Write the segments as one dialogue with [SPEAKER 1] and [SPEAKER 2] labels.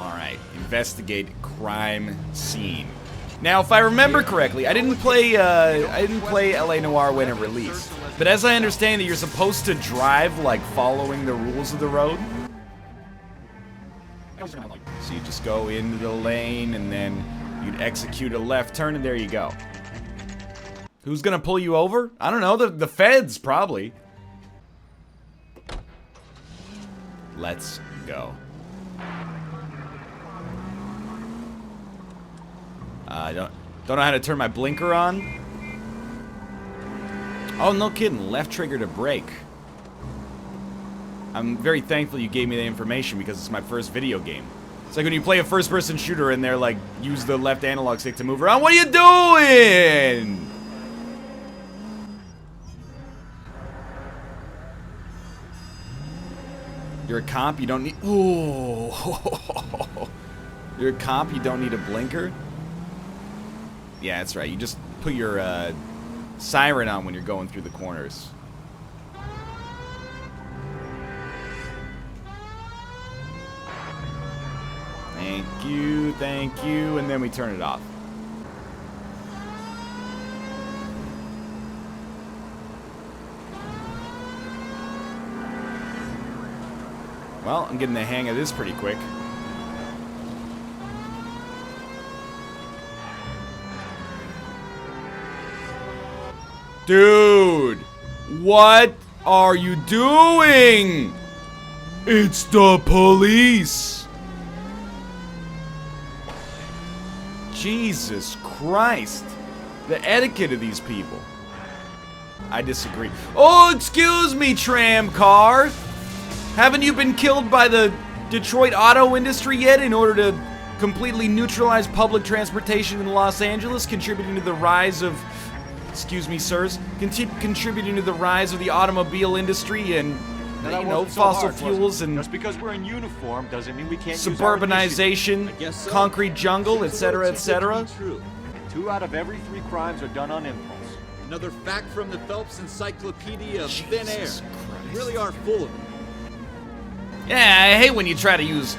[SPEAKER 1] Alright, investigate crime scene. Now, if I remember correctly, I didn't play LA Noire when it released. But as I understand it, you're supposed to drive, like, following the rules of the road. So you just go into the lane, and then you'd execute a left turn, and there you go. Who's gonna pull you over? I don't know, the feds, probably. Let's go. I don't know how to turn my blinker on. Oh, no kidding. Left trigger to brake. I'm very thankful you gave me the information because it's my first video game. It's like when you play a first-person shooter and they're like, use the left analog stick to move around. What are you doing? You're a cop, you don't need... Ooh. You're a cop, you don't need a blinker? Yeah, that's right. You just put your siren on when you're going through the corners. Thank you, and then we turn it off. Well, I'm getting the hang of this pretty quick. Dude, what are you doing? It's the police. Jesus Christ. The etiquette of these people. I disagree. Oh, excuse me, tram car. Haven't you been killed by the Detroit auto industry yet in order to completely neutralize public transportation in Los Angeles, contributing to the rise of... Excuse me, sirs. Contributing to the rise of the automobile industry and, you know, fossil fuels and...
[SPEAKER 2] Just because we're in uniform doesn't mean we can't
[SPEAKER 1] suburbanization,
[SPEAKER 2] so.
[SPEAKER 1] concrete jungle, etc., etc.
[SPEAKER 2] 2 out of every 3 crimes are done on impulse.
[SPEAKER 3] Another fact from the Phelps Encyclopedia of Thin Air.
[SPEAKER 1] Christ.
[SPEAKER 3] You really are full of them.
[SPEAKER 1] Yeah, I hate when you try to use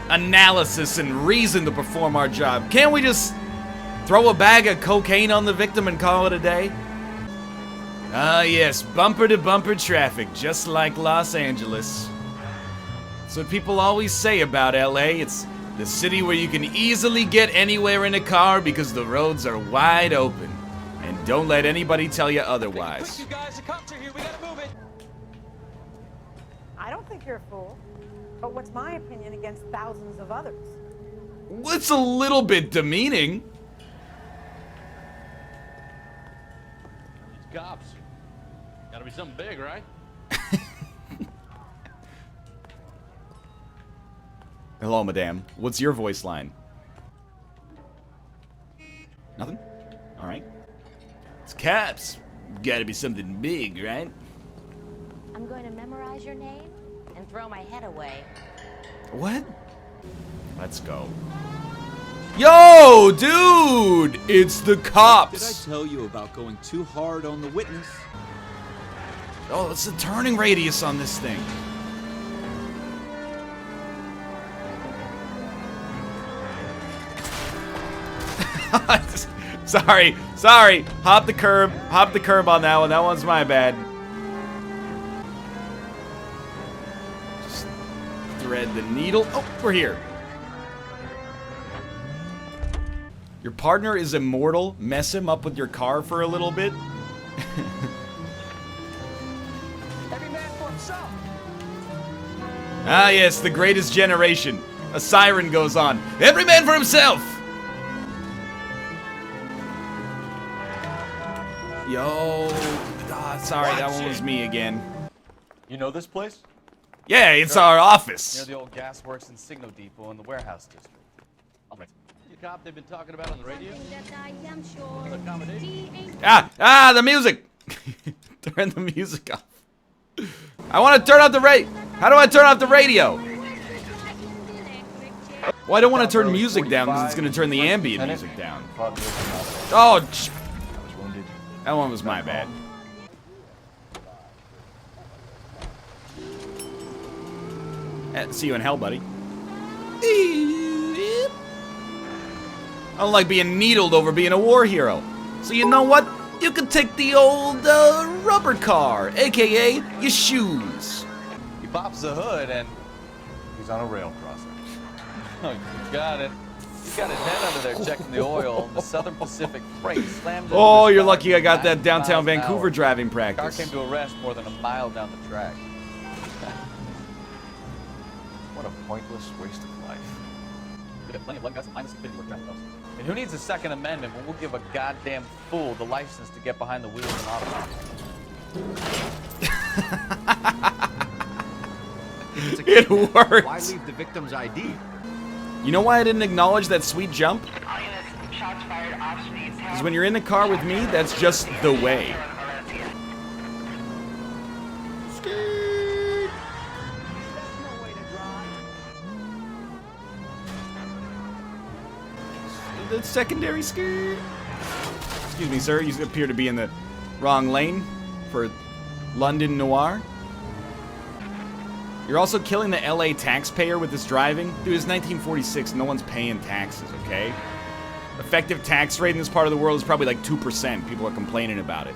[SPEAKER 1] analysis and reason to perform our job. Can't we just throw a bag of cocaine on the victim and call it a day? Ah, yes, bumper-to-bumper traffic, just like Los Angeles. That's what people always say about LA. It's the city where you can easily get anywhere in a car because the roads are wide open. And don't let anybody tell you otherwise.
[SPEAKER 4] Quick, you guys, the cops are here. We gotta move it.
[SPEAKER 5] I don't think you're a fool. But what's my opinion against thousands of others?
[SPEAKER 1] It's a little bit demeaning.
[SPEAKER 6] These cops. Gotta be something big, right?
[SPEAKER 1] Hello, madame. What's your voice line? Nothing? Alright. It's cops. Gotta be something big, right?
[SPEAKER 7] I'm going to memorize your name and throw my head away.
[SPEAKER 1] What? Let's go. Yo, dude! It's the cops!
[SPEAKER 3] Did I tell you about going too hard on the witness?
[SPEAKER 1] Oh, it's the turning radius on this thing. Sorry. Hop the curb on that one. That one's my bad. Just thread the needle. Oh, we're here. Your partner is immortal. Mess him up with your car for a little bit.
[SPEAKER 4] Every man for himself.
[SPEAKER 1] Ah, yes, the greatest generation. A siren goes on. Every man for himself! Yo. Sorry, that one was me again.
[SPEAKER 2] You know this place?
[SPEAKER 1] Yeah, it's our office.
[SPEAKER 8] Near the old gas works and signal depot in the warehouse district.
[SPEAKER 6] The cop they've been talking about on the radio?
[SPEAKER 1] The music! Turn the music off. I want to turn off the How do I turn off the radio? Well, I don't want to turn music down because it's going to turn the ambient music down. Oh, that one was my bad. See you in hell, buddy. I don't like being needled over being a war hero. So you know what? You can take the old rubber car, aka your shoes.
[SPEAKER 8] He pops the hood and
[SPEAKER 2] He's on a rail crossing.
[SPEAKER 8] oh, you got it. He got his head under there checking the oil. The Southern Pacific Freight slammed into
[SPEAKER 1] Oh,
[SPEAKER 8] his
[SPEAKER 1] you're
[SPEAKER 8] car
[SPEAKER 1] lucky I got that
[SPEAKER 8] 90
[SPEAKER 1] downtown
[SPEAKER 8] miles an
[SPEAKER 1] Vancouver
[SPEAKER 8] hour.
[SPEAKER 1] driving
[SPEAKER 8] The car
[SPEAKER 1] practice.
[SPEAKER 8] came to a rest more than a mile down the track.
[SPEAKER 2] What a pointless waste of life.
[SPEAKER 8] We have plenty of blood guts and mindless stupidity work traffic laws. And who needs a Second Amendment when we'll give a goddamn fool the license to get behind the wheel of an automobile?
[SPEAKER 3] If it's a
[SPEAKER 1] It
[SPEAKER 3] kidnapping,
[SPEAKER 1] worked.
[SPEAKER 3] Why leave the victim's ID?
[SPEAKER 1] You know why I didn't acknowledge that sweet jump? Because when you're in the car with me, that's just the way. The secondary skirt. Excuse me, sir. You appear to be in the wrong lane for London Noire. You're also killing the LA taxpayer with this driving. Dude, it's 1946. No one's paying taxes, okay? Effective tax rate in this part of the world is probably like 2%. People are complaining about it.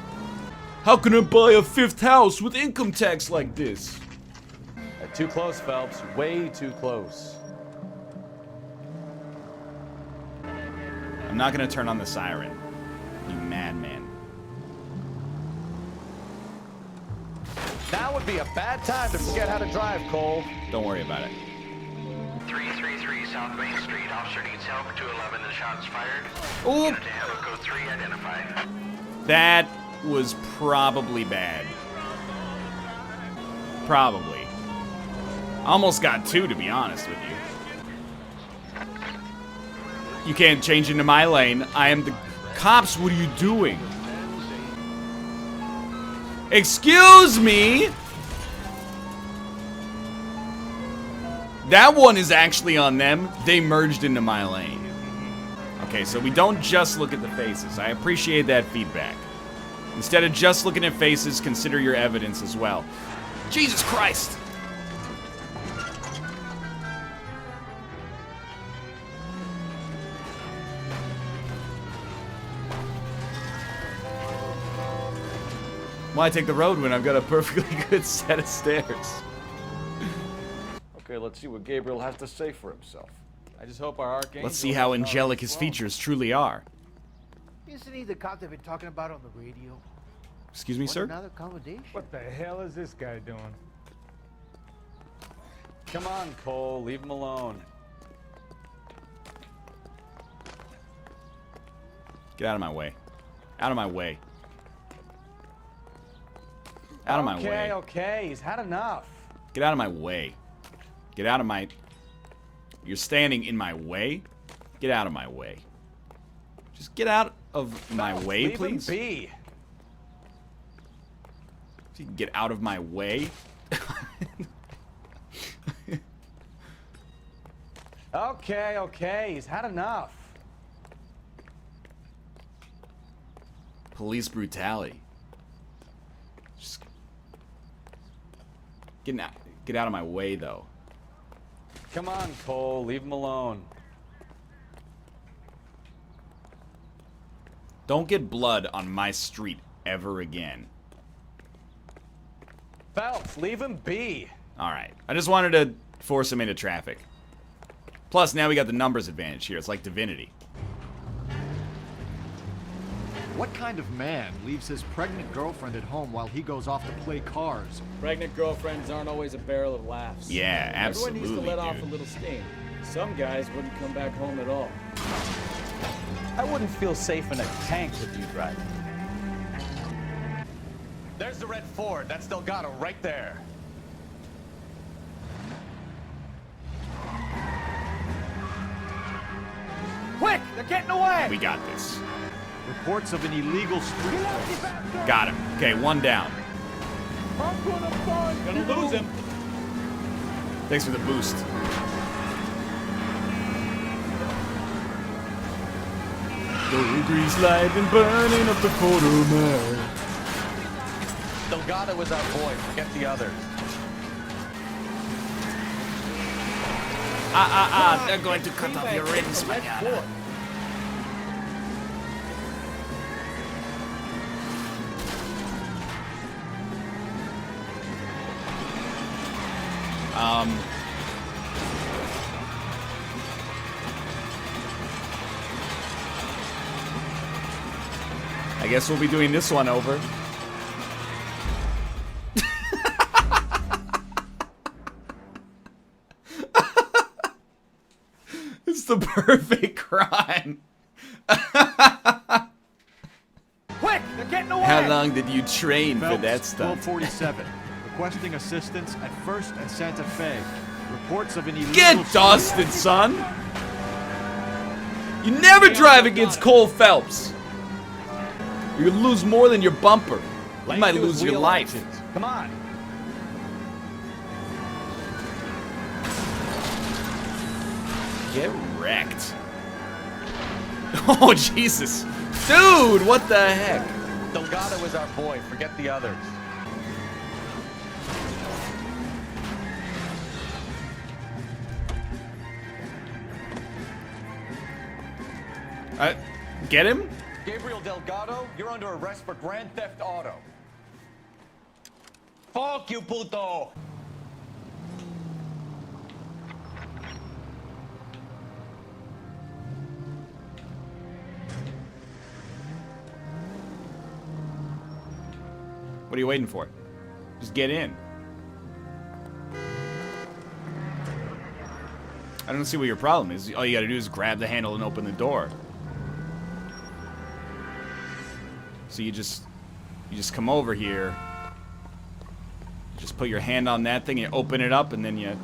[SPEAKER 1] How can I buy a fifth house with income tax like this?
[SPEAKER 8] Too close, Phelps. Way too close.
[SPEAKER 1] I'm not gonna turn on the siren. You madman.
[SPEAKER 8] Now would be a bad time to forget how to drive, Cole.
[SPEAKER 1] Don't worry about it.
[SPEAKER 9] 333 South Main Street. Officer needs help. 211. The shots fired.
[SPEAKER 1] Ooh.
[SPEAKER 9] Unit to handle code 3 identified.
[SPEAKER 1] That was probably bad. Probably. Almost got 2, to be honest with you. You can't change into my lane. I am the... Cops, what are you doing? Excuse me? That one is actually on them. They merged into my lane. Okay, so we don't just look at the faces. I appreciate that feedback. Instead of just looking at faces, consider your evidence as well. Jesus Christ! Why take the road when I've got a perfectly good set of stairs?
[SPEAKER 2] Okay, let's see what Gabriel has to say for himself.
[SPEAKER 8] I just hope our archangel...
[SPEAKER 1] Let's see how angelic his features truly are.
[SPEAKER 10] Isn't he the cop they've been talking about on the radio?
[SPEAKER 1] Excuse me,
[SPEAKER 10] What
[SPEAKER 1] sir?
[SPEAKER 10] another accommodation?
[SPEAKER 3] What the hell is this guy doing?
[SPEAKER 8] Come on, Cole. Leave him alone.
[SPEAKER 1] Get out of my way. Out of my way. Out of my way.
[SPEAKER 8] Okay. He's had enough.
[SPEAKER 1] Get out of my way. Get out of my... You're standing in my way? Get out of my way. Just get out of my way,
[SPEAKER 8] Leave
[SPEAKER 1] please.
[SPEAKER 8] him be.
[SPEAKER 1] So you can get out of my way.
[SPEAKER 8] Okay. He's had enough.
[SPEAKER 1] Police brutality. Just... Get out of my way, though.
[SPEAKER 8] Come on, Cole. Leave him alone.
[SPEAKER 1] Don't get blood on my street ever again.
[SPEAKER 8] Phelps, leave him be.
[SPEAKER 1] Alright. I just wanted to force him into traffic. Plus, now we got the numbers advantage here. It's like Divinity.
[SPEAKER 3] What kind of man leaves his pregnant girlfriend at home while he goes off to play cars?
[SPEAKER 6] Pregnant girlfriends aren't always a barrel of laughs.
[SPEAKER 1] Yeah, absolutely,
[SPEAKER 6] Everyone needs to let off a
[SPEAKER 1] dude.
[SPEAKER 6] little steam. Some guys wouldn't come back home at all.
[SPEAKER 8] I wouldn't feel safe in a tank with you driving. There's the red Ford. That's Delgado right there.
[SPEAKER 10] Quick! They're getting away!
[SPEAKER 1] We got this.
[SPEAKER 3] Reports of an illegal street race.
[SPEAKER 1] Got him. Okay, one down.
[SPEAKER 6] Gonna lose him.
[SPEAKER 1] Thanks for the boost. The grease light been burning up the quarter mile.
[SPEAKER 8] Delgado is our boy. Forget the others.
[SPEAKER 1] They're going to cut off your rims, manana. I guess we'll be doing this one over. It's the perfect crime.
[SPEAKER 3] Quick! They're getting away!
[SPEAKER 1] How long did you train for that stuff?
[SPEAKER 3] 1247. Requesting assistance at 1st and Santa Fe. Reports of an illegal...
[SPEAKER 1] Get dusted, son! You never drive against Cole Phelps. You're gonna lose more than your bumper. You might lose your life.
[SPEAKER 3] Come on.
[SPEAKER 1] Get wrecked. Oh, Jesus. Dude, what the heck?
[SPEAKER 8] Delgado is our boy. Forget the others.
[SPEAKER 1] Get him?
[SPEAKER 8] Gabriel Delgado, you're under arrest for Grand Theft Auto. Fuck you, puto!
[SPEAKER 1] What are you waiting for? Just get in. I don't see what your problem is. All you gotta do is grab the handle and open the door. So you just come over here. Just put your hand on that thing, you open it up, and then you...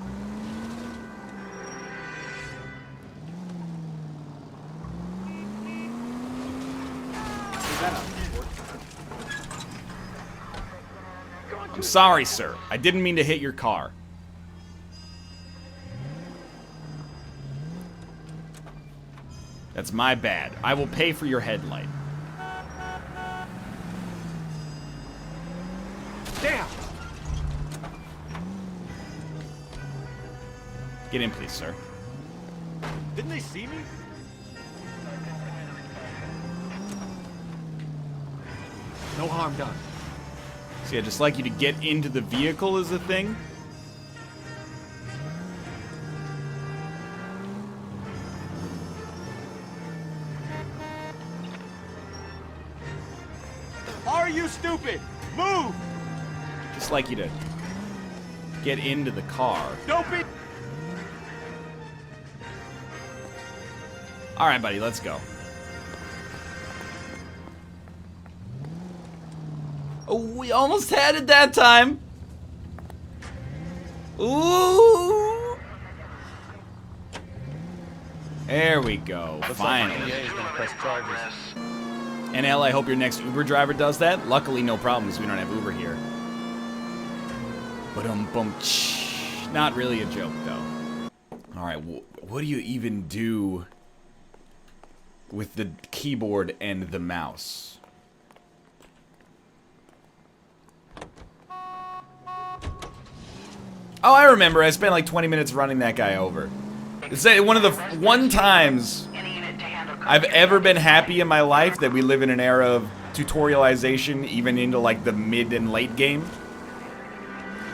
[SPEAKER 1] I'm sorry, sir. I didn't mean to hit your car. That's my bad. I will pay for your headlight.
[SPEAKER 3] Damn!
[SPEAKER 1] Get in, please, sir.
[SPEAKER 3] Didn't they see me? No harm done.
[SPEAKER 1] See, I'd just like you to get into the vehicle is the thing.
[SPEAKER 3] Are you stupid? Move!
[SPEAKER 1] Just like you to get into the car.
[SPEAKER 3] Don't be...
[SPEAKER 1] Alright, buddy, let's go. Oh, we almost had it that time. Ooh. There we go. Finally. NL, I hope your next Uber driver does that. Luckily, no problems. We don't have Uber here. Ba-dum-bum. Not really a joke, though. Alright, what do you even do with the keyboard and the mouse? Oh, I remember. I spent like 20 minutes running that guy over. It's one of the one times I've ever been happy in my life that we live in an era of tutorialization, even into like the mid and late game.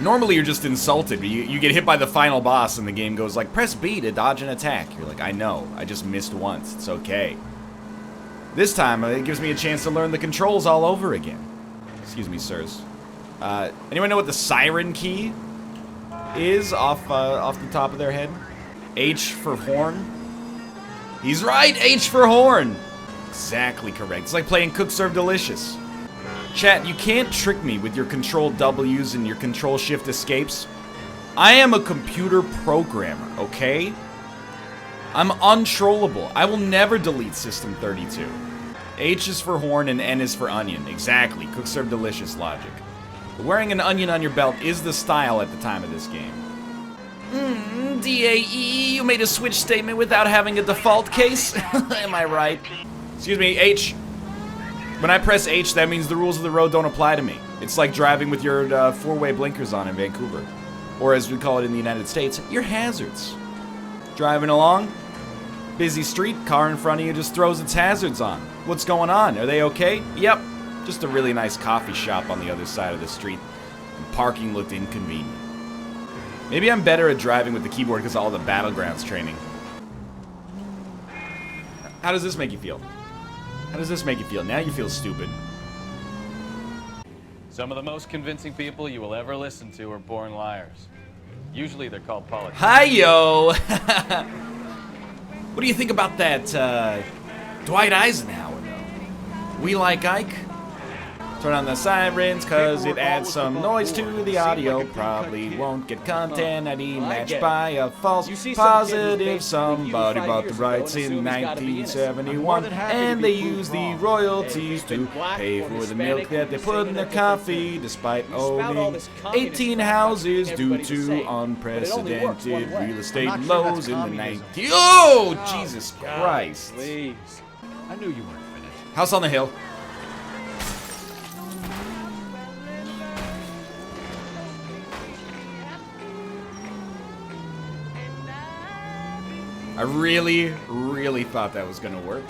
[SPEAKER 1] Normally you're just insulted. You get hit by the final boss and the game goes like, press B to dodge an attack. You're like, I know. I just missed once. It's okay. This time it gives me a chance to learn the controls all over again. Excuse me, sirs. Anyone know what the siren key is off the top of their head? H for horn. He's right, H for horn. Exactly correct. It's like playing Cook Serve Delicious. Chat, you can't trick me with your control W's and your control shift escapes. I am a computer programmer, okay? I'm untrollable. I will never delete System 32. H is for horn and N is for onion. Exactly. Cook Serve Delicious logic. Wearing an onion on your belt is the style at the time of this game. DAE, you made a switch statement without having a default case? Am I right? Excuse me, H. When I press H, that means the rules of the road don't apply to me. It's like driving with your four-way blinkers on in Vancouver. Or as we call it in the United States, your hazards. Driving along, busy street, car in front of you just throws its hazards on. What's going on? Are they okay? Yep, just a really nice coffee shop on the other side of the street. And parking looked inconvenient. Maybe I'm better at driving with the keyboard because of all the Battlegrounds training. How does this make you feel? How does this make you feel? Now you feel stupid.
[SPEAKER 8] Some of the most convincing people you will ever listen to are born liars. Usually they're called politicians.
[SPEAKER 1] Hi, yo! What do you think about that, Dwight Eisenhower, though? We like Ike? Turn on the sirens, cause it adds some noise to the audio. Probably won't get content ID matched by a false positive. Somebody bought the rights in 1971, and they use the royalties to pay for the milk that they put in their coffee, despite owning 18 houses due to unprecedented real estate lows in the 90s. Oh, Jesus Christ.
[SPEAKER 6] Please.
[SPEAKER 3] I knew you weren't finished.
[SPEAKER 1] House on the hill. I really, really thought that was gonna work.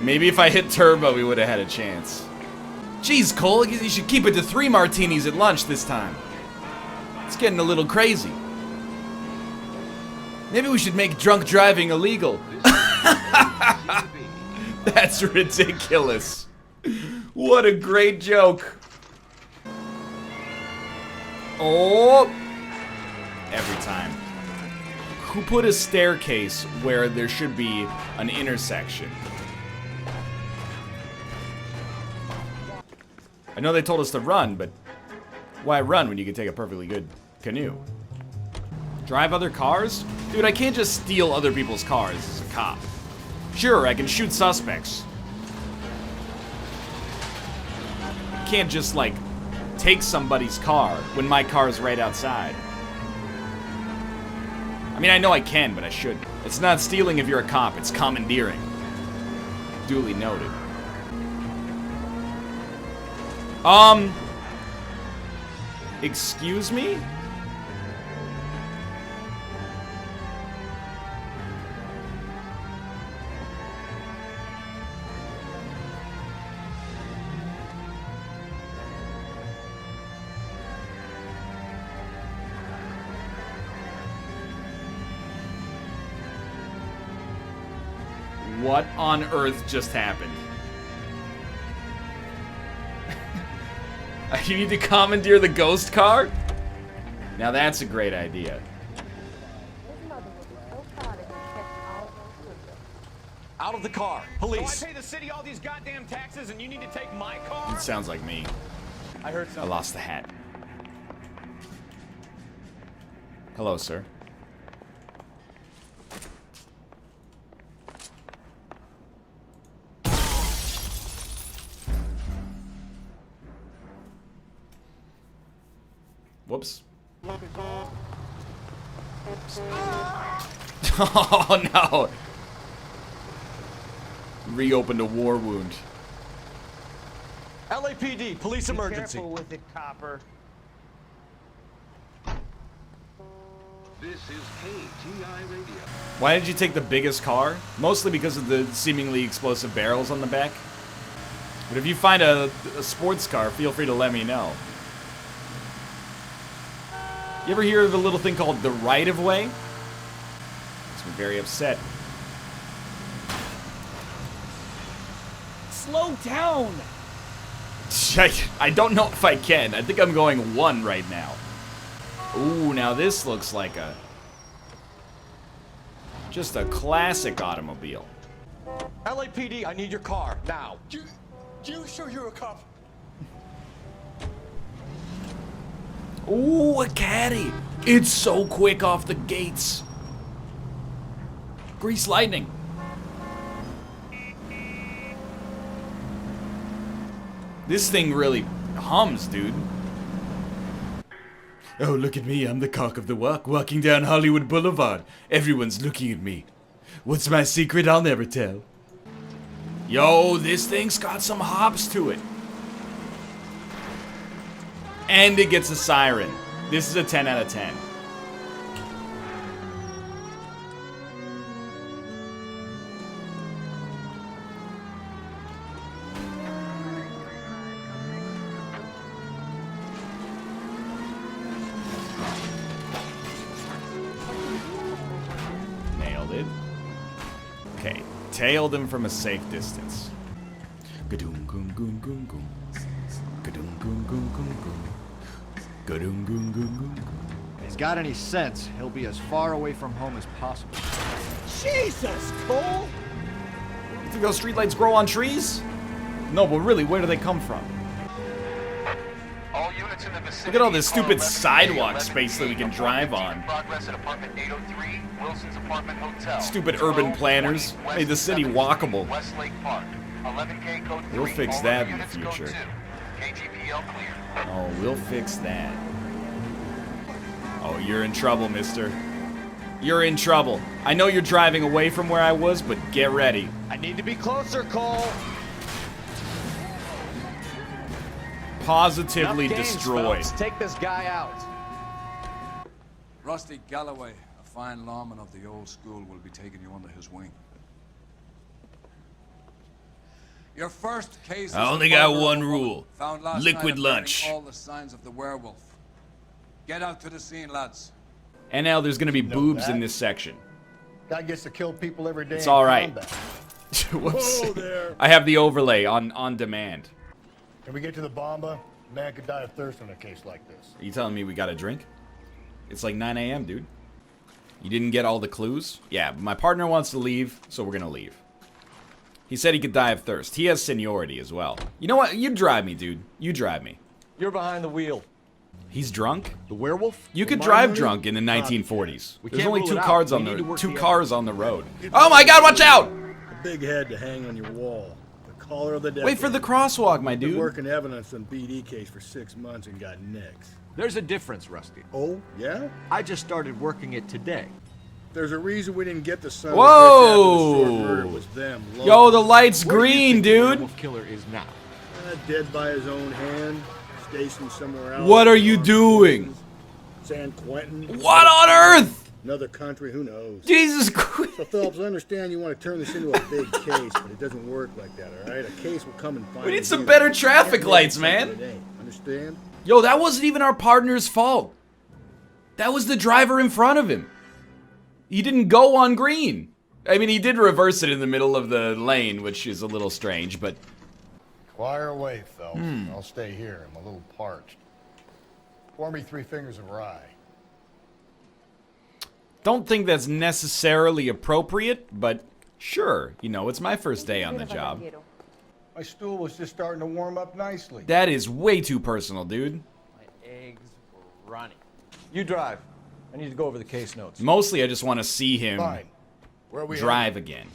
[SPEAKER 1] Maybe if I hit turbo, we would have had a chance. Jeez, Cole, you should keep it to 3 martinis at lunch this time. It's getting a little crazy. Maybe we should make drunk driving illegal. That's ridiculous. What a great joke. Oh. Every time. Who put a staircase where there should be an intersection? I know they told us to run, but why run when you can take a perfectly good canoe? Drive other cars? Dude, I can't just steal other people's cars as a cop. Sure, I can shoot suspects. I can't just, like, take somebody's car when my car's right outside. I mean, I know I can, but I shouldn't. It's not stealing if you're a cop, it's commandeering. Duly noted. Excuse me? What on earth just happened? You need to commandeer the ghost car? Now that's a great idea.
[SPEAKER 11] Out of the car, police.
[SPEAKER 4] So I pay the city all these goddamn taxes and you need to take my car?
[SPEAKER 1] It sounds like me.
[SPEAKER 6] I heard something.
[SPEAKER 1] I lost the hat. Hello, sir. Whoops. Oh no! Reopened a war wound.
[SPEAKER 11] LAPD, police emergency.
[SPEAKER 10] Careful with it, copper.
[SPEAKER 9] This is KTI Radio.
[SPEAKER 1] Why did you take the biggest car? Mostly because of the seemingly explosive barrels on the back. But if you find a sports car, feel free to let me know. You ever hear of a little thing called the right-of-way? Makes me very upset.
[SPEAKER 6] Slow down!
[SPEAKER 1] I don't know if I can. I think I'm going 1 right now. Ooh, now this looks like just a classic automobile.
[SPEAKER 11] LAPD, I need your car, now.
[SPEAKER 4] You sure you're a cop?
[SPEAKER 1] Ooh, a caddy. It's so quick off the gates. Grease lightning. This thing really hums, dude. Oh, look at me. I'm the cock of the walk, walking down Hollywood Boulevard. Everyone's looking at me. What's my secret? I'll never tell. Yo, this thing's got some hops to it. And it gets a siren. This is a 10 out of 10. Okay, tailed him from a safe distance. Ga-doom, goom, goom, goom, goom. Ga-doom, goom, goom, goom, goom. Ga-doom, goom, goom, goom, goom.
[SPEAKER 3] If he's got any sense, he'll be as far away from home as possible.
[SPEAKER 10] Jesus, Cole!
[SPEAKER 1] You think those streetlights grow on trees? No, but really, where do they come from?
[SPEAKER 9] All units in the vicinity.
[SPEAKER 1] Look at all this
[SPEAKER 9] call
[SPEAKER 1] stupid
[SPEAKER 9] 11K,
[SPEAKER 1] sidewalk space that we can
[SPEAKER 9] 11K,
[SPEAKER 1] drive on.
[SPEAKER 9] Progress at apartment 803, Wilson's apartment hotel.
[SPEAKER 1] Stupid urban planners made the city walkable.
[SPEAKER 9] Westlake Park. 11K code 3.
[SPEAKER 1] We'll fix
[SPEAKER 9] All
[SPEAKER 1] that
[SPEAKER 9] other
[SPEAKER 1] in the
[SPEAKER 9] units code
[SPEAKER 1] future.
[SPEAKER 9] 2. KGPL clear.
[SPEAKER 1] Oh, we'll fix that. Oh, you're in trouble, mister. You're in trouble. I know you're driving away from where I was, but get ready.
[SPEAKER 11] I need to be closer, Cole.
[SPEAKER 1] Positively
[SPEAKER 11] Enough games,
[SPEAKER 1] destroyed.
[SPEAKER 11] Phelps. Take this guy out.
[SPEAKER 12] Rusty Galloway, a fine lawman of the old school, will be taking you under his wing. Your first case.
[SPEAKER 1] I only got one rule. Liquid lunch.
[SPEAKER 12] All the signs of the werewolf. Get out to the scene, lads.
[SPEAKER 1] And now there's gonna be boobs in this section.
[SPEAKER 10] Guy gets to kill people every day.
[SPEAKER 1] It's
[SPEAKER 10] in
[SPEAKER 1] all right.
[SPEAKER 10] combat.
[SPEAKER 1] Whoops.
[SPEAKER 10] Whoa there.
[SPEAKER 1] I have the overlay on demand.
[SPEAKER 10] Can we get to the bomba? Man could die of thirst in a case like this.
[SPEAKER 1] Are you telling me we got a drink? It's like 9 a.m., dude. You didn't get all the clues? Yeah, my partner wants to leave, so we're gonna leave. He said he could die of thirst. He has seniority as well. You know what? You drive me, dude. You drive me.
[SPEAKER 11] You're behind the wheel.
[SPEAKER 1] He's drunk?
[SPEAKER 3] The werewolf?
[SPEAKER 1] You could
[SPEAKER 3] My
[SPEAKER 1] drive
[SPEAKER 3] money?
[SPEAKER 1] drunk in the 1940s.
[SPEAKER 3] We
[SPEAKER 1] There's
[SPEAKER 3] can't
[SPEAKER 1] only
[SPEAKER 3] rule
[SPEAKER 1] two
[SPEAKER 3] it out.
[SPEAKER 1] cars
[SPEAKER 3] We
[SPEAKER 1] on
[SPEAKER 3] need to work
[SPEAKER 1] two
[SPEAKER 3] the
[SPEAKER 1] cars on the road. Oh my God! Watch out!
[SPEAKER 6] A big head to hang on your wall. The collar of the decade.
[SPEAKER 1] Wait for the crosswalk, my
[SPEAKER 6] Been
[SPEAKER 1] dude.
[SPEAKER 6] working evidence on BD case for 6 months and got nicks.
[SPEAKER 3] There's a difference, Rusty.
[SPEAKER 6] Oh, yeah?
[SPEAKER 3] I just started working it today.
[SPEAKER 6] There's a reason we didn't get the son
[SPEAKER 1] Whoa!
[SPEAKER 6] of the bitch after the short murder. It was them.
[SPEAKER 1] Yo, the light's
[SPEAKER 3] Where do you
[SPEAKER 1] green,
[SPEAKER 3] think the
[SPEAKER 1] dude.
[SPEAKER 3] werewolf killer is now.
[SPEAKER 6] Dead by his own hand. Stationed somewhere else.
[SPEAKER 1] What are you doing?
[SPEAKER 6] San Quentin.
[SPEAKER 1] What on earth?
[SPEAKER 6] Another country, who knows?
[SPEAKER 1] Jesus Christ.
[SPEAKER 6] So, Phillips, I understand you want to turn this into a big case, but it doesn't work like that, all right? A case will come and find
[SPEAKER 1] We need
[SPEAKER 6] you.
[SPEAKER 1] some better traffic lights, man.
[SPEAKER 6] It ain't. Understand?
[SPEAKER 1] Yo, that wasn't even our partner's fault. That was the driver in front of him. He didn't go on green. I mean, he did reverse it in the middle of the lane, which is a little strange, but...
[SPEAKER 10] Fire away, Phelps. I'll stay here. I'm a little parched. Pour me 3 fingers of rye.
[SPEAKER 1] Don't think that's necessarily appropriate, but sure. You know, it's my first day on the job.
[SPEAKER 10] My stool was just starting to warm up nicely.
[SPEAKER 1] That is way too personal, dude.
[SPEAKER 11] My eggs were running. You drive. I need to go over the case notes.
[SPEAKER 1] Mostly, I just want to see him
[SPEAKER 10] Fine. Where are we
[SPEAKER 1] drive again.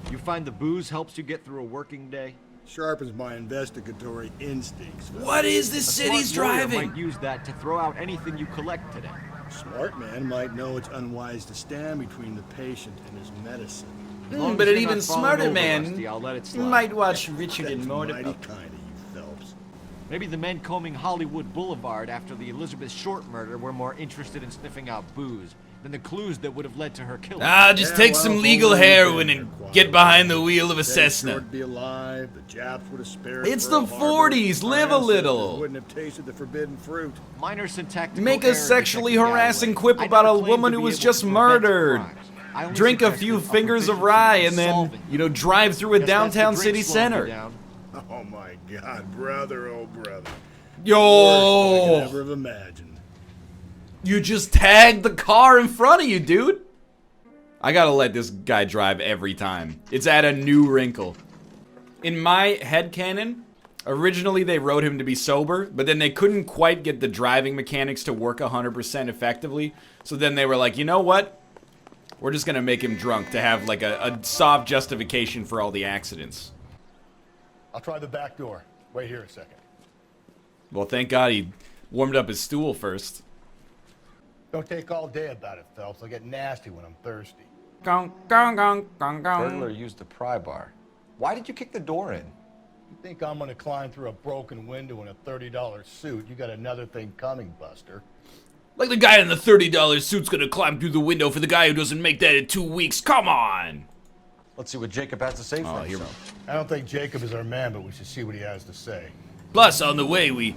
[SPEAKER 3] You find the booze helps you get through a working day?
[SPEAKER 6] Sharpens my investigatory instincts. Phillips.
[SPEAKER 1] What is this
[SPEAKER 3] A
[SPEAKER 1] city's
[SPEAKER 3] smart lawyer
[SPEAKER 1] driving?
[SPEAKER 3] might use that to throw out anything you collect today.
[SPEAKER 6] A smart man might know it's unwise to stand between the patient and his medicine.
[SPEAKER 3] As long
[SPEAKER 1] But
[SPEAKER 3] as
[SPEAKER 1] an
[SPEAKER 3] you're
[SPEAKER 1] even
[SPEAKER 3] not falling
[SPEAKER 1] smarter
[SPEAKER 3] over,
[SPEAKER 1] man
[SPEAKER 3] Rusty, I'll let it slide.
[SPEAKER 1] might watch Richard
[SPEAKER 6] That's
[SPEAKER 1] and
[SPEAKER 6] mighty
[SPEAKER 1] Morty.
[SPEAKER 6] kind of you, Phelps.
[SPEAKER 3] Maybe the men combing Hollywood Boulevard after the Elizabeth Short murder were more interested in sniffing out booze than the clues that would have led to her killing.
[SPEAKER 1] Ah, just take some legal heroin and get behind the wheel of a Cessna.
[SPEAKER 6] Would be alive. The Japs would have spared.
[SPEAKER 1] It's
[SPEAKER 6] Pearl
[SPEAKER 1] the
[SPEAKER 6] Harbor.
[SPEAKER 1] 40s.
[SPEAKER 6] Our
[SPEAKER 1] Live a
[SPEAKER 6] ancestors
[SPEAKER 1] little.
[SPEAKER 6] Wouldn't have tasted the forbidden fruit.
[SPEAKER 3] Minor syntactical
[SPEAKER 1] Make a
[SPEAKER 3] error,
[SPEAKER 1] sexually
[SPEAKER 3] Detective
[SPEAKER 1] harassing
[SPEAKER 3] Galloway.
[SPEAKER 1] quip
[SPEAKER 3] I
[SPEAKER 1] about
[SPEAKER 3] never
[SPEAKER 1] a
[SPEAKER 3] claimed
[SPEAKER 1] woman
[SPEAKER 3] to
[SPEAKER 1] who
[SPEAKER 3] be
[SPEAKER 1] was
[SPEAKER 3] able
[SPEAKER 1] just
[SPEAKER 3] to prevent
[SPEAKER 1] murdered.
[SPEAKER 3] crimes. I only
[SPEAKER 1] Drink a
[SPEAKER 3] suggested
[SPEAKER 1] few
[SPEAKER 3] a
[SPEAKER 1] fingers of
[SPEAKER 3] proficiency
[SPEAKER 1] rye
[SPEAKER 3] in
[SPEAKER 1] and then,
[SPEAKER 3] solving.
[SPEAKER 1] you know, drive through a
[SPEAKER 3] Guess that's the
[SPEAKER 1] downtown
[SPEAKER 3] drink
[SPEAKER 1] city
[SPEAKER 3] slowing you
[SPEAKER 1] center.
[SPEAKER 3] down.
[SPEAKER 6] Oh my God, brother, oh brother. Worst I could
[SPEAKER 1] Yo!
[SPEAKER 6] ever have imagined.
[SPEAKER 1] You just tagged the car in front of you, dude. I gotta let this guy drive every time. It's at a new wrinkle. In my headcanon, originally they wrote him to be sober, but then they couldn't quite get the driving mechanics to work 100% effectively. So then they were like, you know what? We're just gonna make him drunk to have like a soft justification for all the accidents.
[SPEAKER 10] I'll try the back door. Wait here a second.
[SPEAKER 1] Well, thank God he warmed up his stool first.
[SPEAKER 10] Don't take all day about it, Phelps. I'll get nasty when I'm thirsty.
[SPEAKER 1] Gong, gong, gong, gong, gong.
[SPEAKER 11] Burglar used the pry bar. Why did you kick the door in?
[SPEAKER 10] You think I'm gonna climb through a broken window in a $30 suit? You got another thing coming, Buster.
[SPEAKER 1] Like the guy in the $30 suit's gonna climb through the window for the guy who doesn't make that in 2 weeks. Come on!
[SPEAKER 11] Let's see what Jacob has to say for
[SPEAKER 1] Oh, here
[SPEAKER 11] himself.
[SPEAKER 10] I don't think Jacob is our man, but we should see what he has to say.
[SPEAKER 1] Plus, on the way, we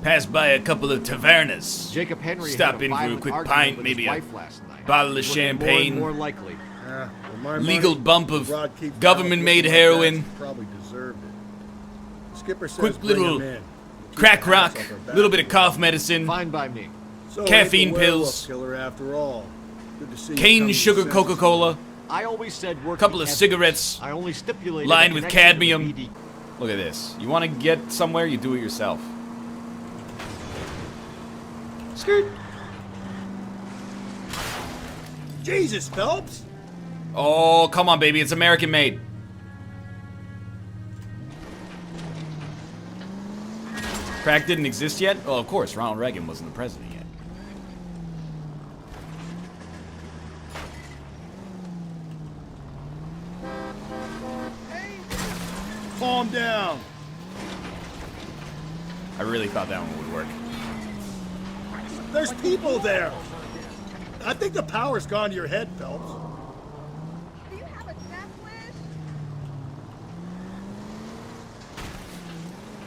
[SPEAKER 1] passed by a couple of tavernas.
[SPEAKER 3] Jacob Henry
[SPEAKER 1] Stop
[SPEAKER 3] had a
[SPEAKER 1] in for a
[SPEAKER 3] violent
[SPEAKER 1] quick
[SPEAKER 3] argument
[SPEAKER 1] pint,
[SPEAKER 3] with
[SPEAKER 1] maybe
[SPEAKER 3] his
[SPEAKER 1] a
[SPEAKER 3] wife last night.
[SPEAKER 1] bottle of
[SPEAKER 3] It's looking
[SPEAKER 1] champagne.
[SPEAKER 3] More and more likely.
[SPEAKER 6] We'll My
[SPEAKER 1] legal
[SPEAKER 6] money,
[SPEAKER 1] bump
[SPEAKER 6] the
[SPEAKER 1] of
[SPEAKER 6] broad keeps
[SPEAKER 1] government-made
[SPEAKER 6] bouncing
[SPEAKER 1] heroin.
[SPEAKER 6] like that, she probably deserved it. The skipper says
[SPEAKER 1] Quick
[SPEAKER 6] bring
[SPEAKER 1] little
[SPEAKER 6] him in. We'll keep
[SPEAKER 1] crack
[SPEAKER 6] the house
[SPEAKER 1] rock,
[SPEAKER 6] off her back.
[SPEAKER 1] little bit of cough medicine,
[SPEAKER 3] Fine by me.
[SPEAKER 6] So
[SPEAKER 1] caffeine
[SPEAKER 6] ain't the werewolf
[SPEAKER 1] pills,
[SPEAKER 6] killer after all. Good to see you
[SPEAKER 1] cane
[SPEAKER 6] coming to
[SPEAKER 1] sugar
[SPEAKER 6] senses.
[SPEAKER 1] Coca-Cola,
[SPEAKER 3] I always said work
[SPEAKER 1] couple
[SPEAKER 3] the
[SPEAKER 1] of
[SPEAKER 3] evidence.
[SPEAKER 1] cigarettes
[SPEAKER 3] I only stipulated
[SPEAKER 1] lined
[SPEAKER 3] a
[SPEAKER 1] with
[SPEAKER 3] connection to the
[SPEAKER 1] cadmium.
[SPEAKER 3] BD.
[SPEAKER 1] Look at this. You want to get somewhere, you do it yourself. Skirt.
[SPEAKER 6] Jesus, Phelps!
[SPEAKER 1] Oh, come on, baby. It's American made. Crack didn't exist yet? Well, of course. Ronald Reagan wasn't the president yet.
[SPEAKER 6] Calm down.
[SPEAKER 1] I really thought that one would work.
[SPEAKER 6] There's people there. I think the power's gone to your head, Phelps.
[SPEAKER 5] Do you have a death wish?